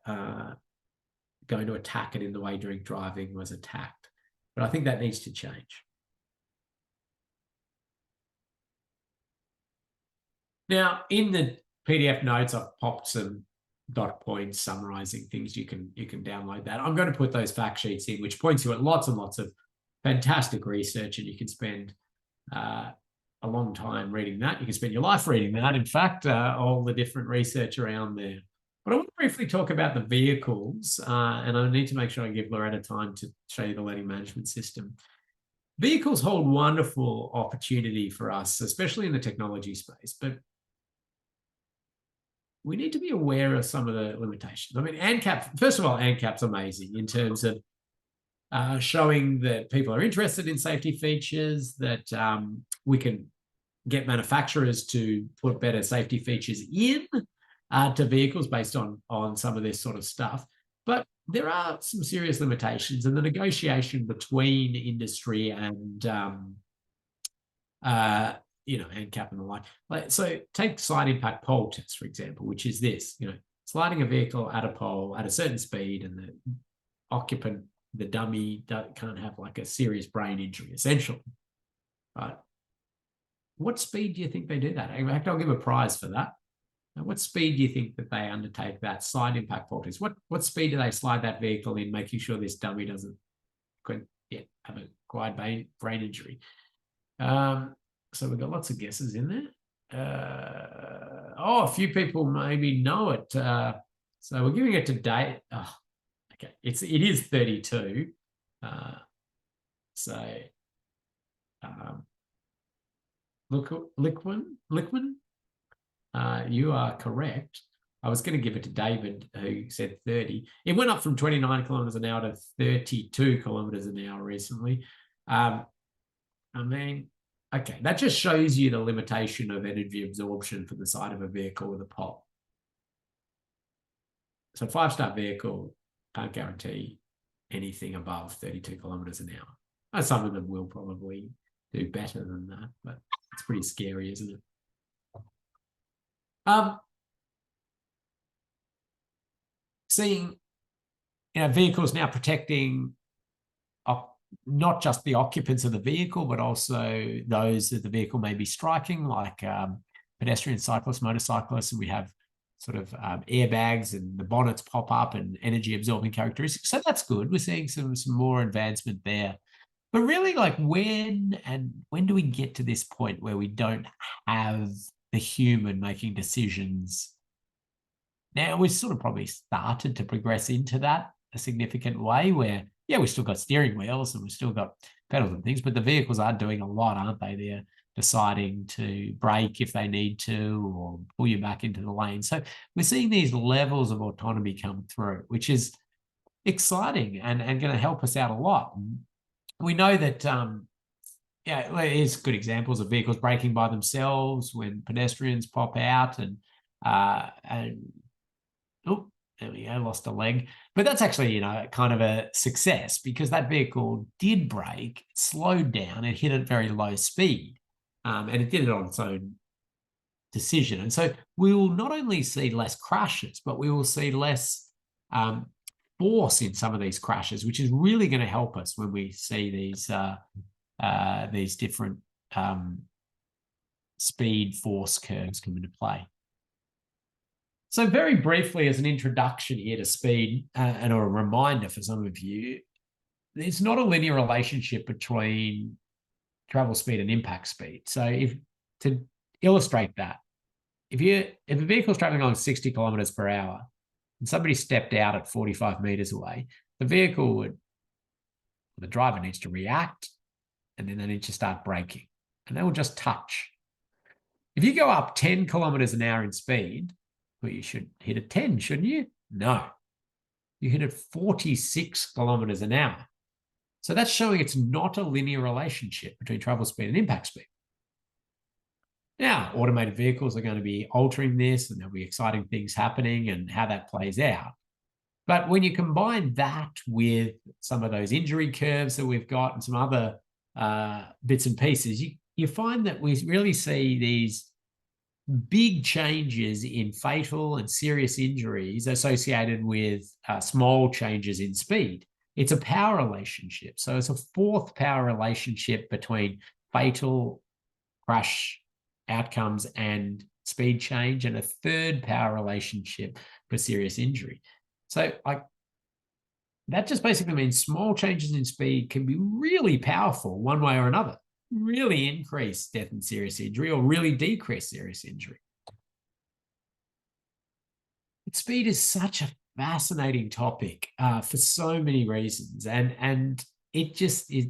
going to attack it in the way drink driving was attacked. But I think that needs to change. Now, in the PDF notes, I've popped some dot points summarizing things. You can download that. I'm going to put those fact sheets in, which points you at lots and lots of fantastic research, and you can spend a long time reading that. You can spend your life reading that. In fact, all the different research around there. But I want to briefly talk about the vehicles, and I need to make sure I give Loretta time to show you the learning management system. Vehicles hold wonderful opportunity for us, especially in the technology space, but we need to be aware of some of the limitations. I mean, ANCAP, first of all, ANCAP's amazing in terms of showing that people are interested in safety features, that we can get manufacturers to put better safety features in to vehicles based on some of this sort of stuff. But there are some serious limitations, and the negotiation between industry and ANCAP and the like. So take side impact pole test, for example, which is this, sliding a vehicle at a pole at a certain speed, and the occupant, the dummy, can't have like a serious brain injury, essentially, right? What speed do you think they do that? In fact, I'll give a prize for that. Now, what speed do you think that they undertake that side impact pole test? What speed do they slide that vehicle in, making sure this dummy doesn't have a acquired brain injury? So we've got lots of guesses in there. A few people maybe know it. So we're giving it to Dave. Oh, okay, it is 32. Lickman, you are correct. I was going to give it to David, who said 30. It went up from 29 kilometers an hour to 32 kilometers an hour recently. Okay, that just shows you the limitation of energy absorption for the side of a vehicle with a pole. So 5-star vehicle can't guarantee anything above 32 kilometers an hour. Some of them will probably do better than that, but it's pretty scary, isn't it? Seeing vehicles now protecting not just the occupants of the vehicle, but also those that the vehicle may be striking, like pedestrians, cyclists, motorcyclists, and we have sort of airbags, and the bonnets pop up and energy absorbing characteristics. So that's good. We're seeing some more advancement there. But really, like, when do we get to this point where we don't have the human making decisions? Now, we've sort of probably started to progress into that a significant way where, we've still got steering wheels and we've still got pedals and things, but the vehicles are doing a lot, aren't they? They're deciding to brake if they need to, or pull you back into the lane. So we're seeing these levels of autonomy come through, which is exciting and going to help us out a lot. We know that, here's good examples of vehicles braking by themselves when pedestrians pop out, and there we go, lost a leg. But that's actually, kind of a success, because that vehicle did brake, slowed down, it hit at very low speed, and it did it on its own decision. And so we will not only see less crashes, but we will see less force in some of these crashes, which is really going to help us when we see these different speed force curves come into play. So very briefly, as an introduction here to speed, and a reminder for some of you, there's not a linear relationship between travel speed and impact speed. So to illustrate that, if a vehicle's traveling along 60 kilometers per hour and somebody stepped out at 45 meters away, the driver needs to react, and then they need to start braking, and they will just touch. If you go up 10 kilometers an hour in speed, well, you should hit at 10, shouldn't you? No. You hit at 46 kilometers an hour. So that's showing it's not a linear relationship between travel speed and impact speed. Now, automated vehicles are going to be altering this, and there'll be exciting things happening and how that plays out. But when you combine that with some of those injury curves that we've got and some other bits and pieces, you find that we really see these big changes in fatal and serious injuries associated with small changes in speed. It's a power relationship. So it's a fourth power relationship between fatal crash outcomes and speed change, and a third power relationship for serious injury. So that just basically means small changes in speed can be really powerful one way or another, really increase death and serious injury or really decrease serious injury. But speed is such a fascinating topic for so many reasons. And it just is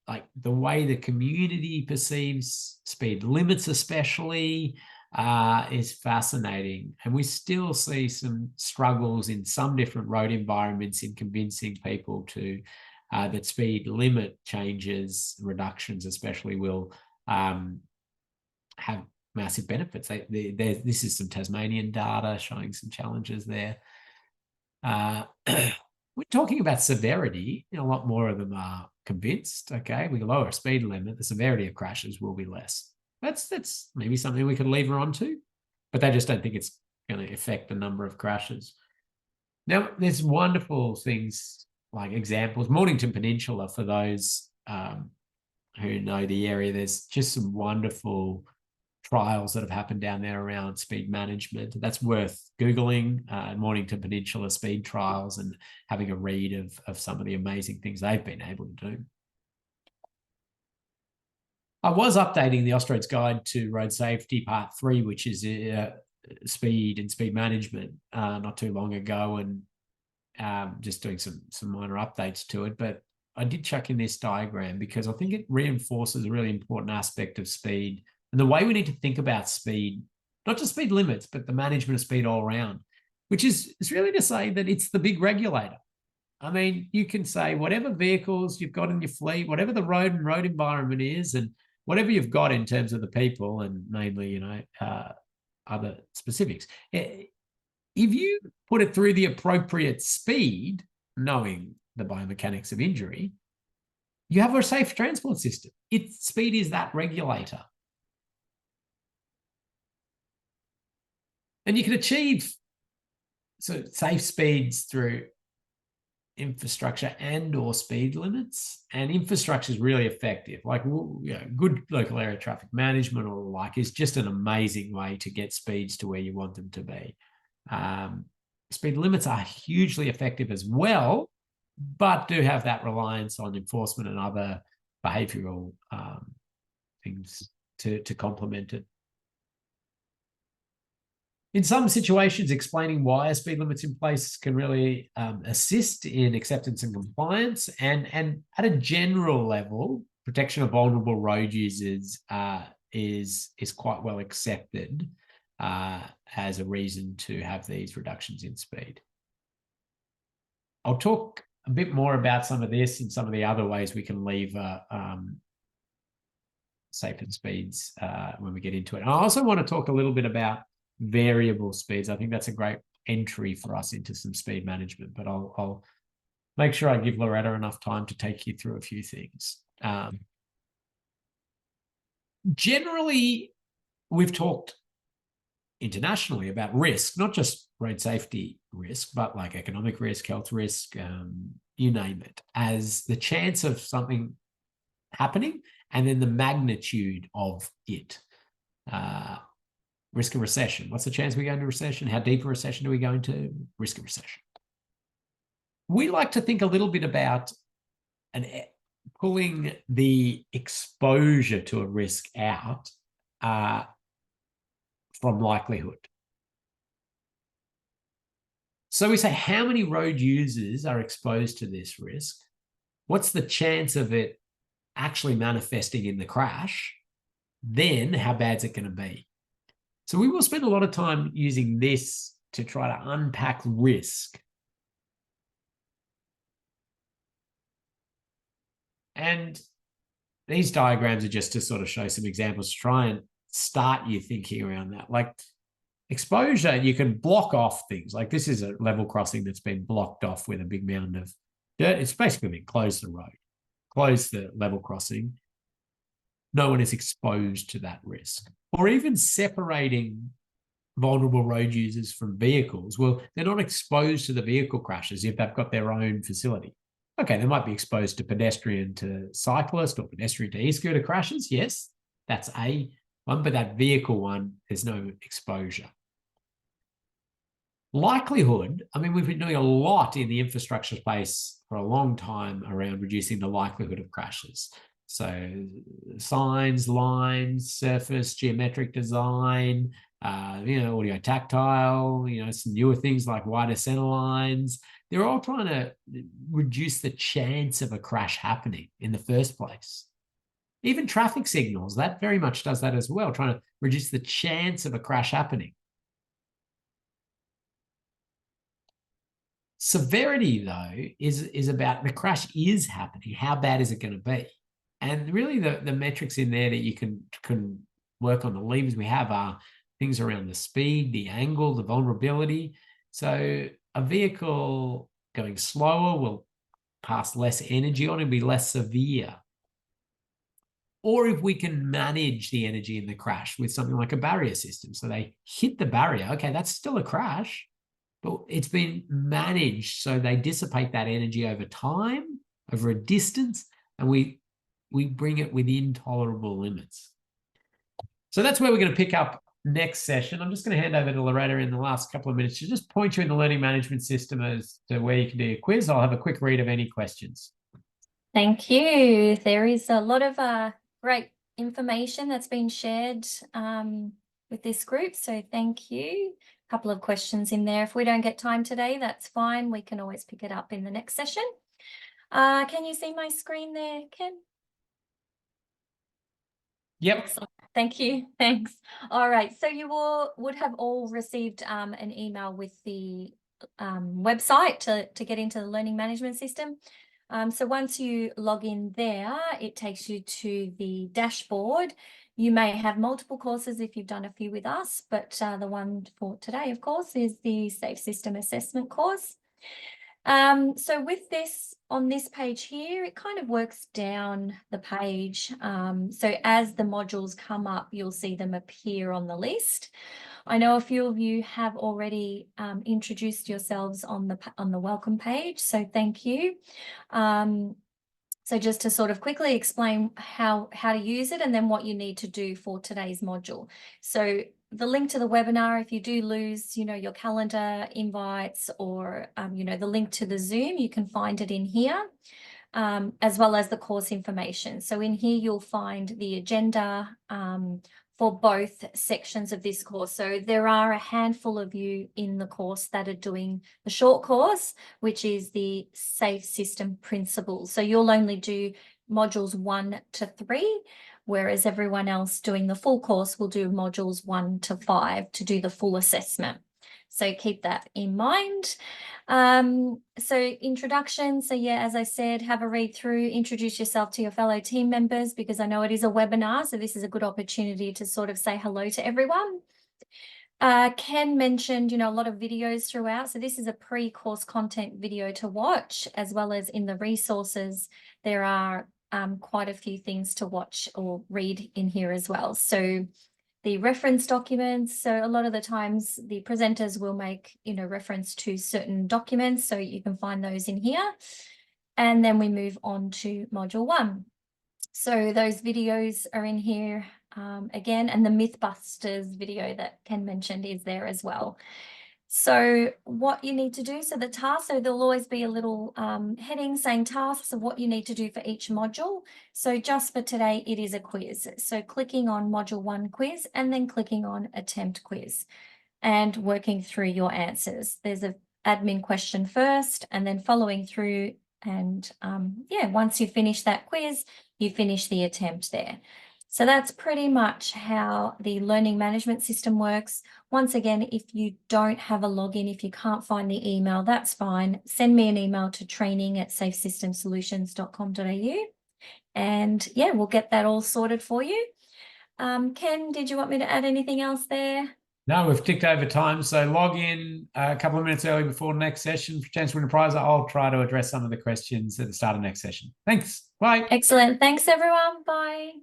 like the way the community perceives speed limits especially is fascinating. And we still see some struggles in some different road environments in convincing people to that speed limit changes, reductions especially, will have massive benefits. This is some Tasmanian data showing some challenges there. We're talking about severity. A lot more of them are convinced, okay, we lower a speed limit, the severity of crashes will be less. That's maybe something we could lever onto, but they just don't think it's going to affect the number of crashes. Now, there's wonderful things like examples. Mornington Peninsula, for those who know the area, there's just some wonderful trials that have happened down there around speed management. That's worth Googling, Mornington Peninsula speed trials, and having a read of some of the amazing things they've been able to do. I was updating the Austroads Guide to Road Safety Part 3, which is speed and speed management, not too long ago, and just doing some minor updates to it. But I did chuck in this diagram because I think it reinforces a really important aspect of speed and the way we need to think about speed, not just speed limits, but the management of speed all around, which is really to say that it's the big regulator. I mean, you can say whatever vehicles you've got in your fleet, whatever the road environment is, and whatever you've got in terms of the people and mainly, other specifics. If you put it through the appropriate speed, knowing the biomechanics of injury, you have a safe transport system. Speed is that regulator. And you can achieve safe speeds through infrastructure and or speed limits, and infrastructure is really effective. Like, good local area traffic management or the like is just an amazing way to get speeds to where you want them to be. Speed limits are hugely effective as well, but do have that reliance on enforcement and other behavioral things to complement it. In some situations, explaining why a speed limit's in place can really assist in acceptance and compliance. And at a general level, protection of vulnerable road users is quite well accepted as a reason to have these reductions in speed. I'll talk a bit more about some of this and some of the other ways we can lever safer speeds when we get into it. And I also want to talk a little bit about variable speeds. I think that's a great entry for us into some speed management, but I'll make sure I give Loretta enough time to take you through a few things. Generally, we've talked internationally about risk, not just road safety risk, but like economic risk, health risk, you name it, as the chance of something happening and then the magnitude of it. Risk of recession. What's the chance we go into recession? How deep a recession do we go into? Risk of recession. We like to think a little bit about pulling the exposure to a risk out from likelihood. So we say, how many road users are exposed to this risk? What's the chance of it actually manifesting in the crash? Then how bad is it going to be? So we will spend a lot of time using this to try to unpack risk. And these diagrams are just to sort of show some examples to try and start you thinking around that. Like exposure, you can block off things. Like this is a level crossing that's been blocked off with a big mound of dirt. It's basically been closed the road, close the level crossing. No one is exposed to that risk. Or even separating vulnerable road users from vehicles. Well, they're not exposed to the vehicle crashes if they've got their own facility. Okay, they might be exposed to pedestrian to cyclist or pedestrian to e-scooter crashes. Yes, that's a one, but that vehicle one, there's no exposure. Likelihood, I mean, we've been doing a lot in the infrastructure space for a long time around reducing the likelihood of crashes. So signs, lines, surface, geometric design, audio tactile, some newer things like wider center lines. They're all trying to reduce the chance of a crash happening in the first place. Even traffic signals, that very much does that as well, trying to reduce the chance of a crash happening. Severity, though, is about the crash is happening. How bad is it going to be? And really the metrics in there that you can work on, the levers we have are things around the speed, the angle, the vulnerability. So a vehicle going slower will pass less energy on and be less severe. Or if we can manage the energy in the crash with something like a barrier system. So they hit the barrier. Okay, that's still a crash, but it's been managed so they dissipate that energy over time, over a distance, and we bring it within tolerable limits. So that's where we're going to pick up next session. I'm just going to hand over to Loretta in the last couple of minutes to just point you in the learning management system as to where you can do your quiz. I'll have a quick read of any questions. Thank you. There is a lot of great information that's been shared with this group, so thank you. A couple of questions in there. If we don't get time today, that's fine. We can always pick it up in the next session. Can you see my screen there, Ken? Yep. Excellent. Thank you. Thanks. All right. So you would have all received an email with the website to get into the learning management system. So once you log in there, it takes you to the dashboard. You may have multiple courses if you've done a few with us, but the one for today, of course, is the Safe System Assessment course. So with this, on this page here, it kind of works down the page. So as the modules come up, you'll see them appear on the list. I know a few of you have already introduced yourselves on the welcome page, so thank you. So just to sort of quickly explain how to use it and then what you need to do for today's module. So the link to the webinar, if you do lose, your calendar invites or, the link to the Zoom, you can find it in here, as well as the course information. So in here, you'll find the agenda for both sections of this course. So there are a handful of you in the course that are doing the short course, which is the Safe System Principles. So you'll only do modules 1 to 3, whereas everyone else doing the full course will do modules 1 to 5 to do the full assessment. So keep that in mind. So introduction. So yeah, as I said, have a read through, introduce yourself to your fellow team members, because I know it is a webinar. So this is a good opportunity to sort of say hello to everyone. Ken mentioned, a lot of videos throughout. So this is a pre-course content video to watch, as well as in the resources, there are quite a few things to watch or read in here as well. So the reference documents, so a lot of the times the presenters will make, reference to certain documents, so you can find those in here. And then we move on to module 1. So those videos are in here again, and the Mythbusters video that Ken mentioned is there as well. So what you need to do, so the task, so there'll always be a little heading saying tasks of what you need to do for each module. So just for today, it is a quiz. So clicking on module 1 quiz and then clicking on attempt quiz and working through your answers. There's an admin question first and then following through. And once you finish that quiz, you finish the attempt there. So that's pretty much how the learning management system works. Once again, if you don't have a login, if you can't find the email, that's fine. Send me an email to training@safesystemsolutions.com.au and we'll get that all sorted for you. Ken, did you want me to add anything else there? No, we've ticked over time. So log in a couple of minutes early before next session for a chance to win a prize. I'll try to address some of the questions at the start of next session. Thanks. Bye. Excellent. Thanks, everyone. Bye.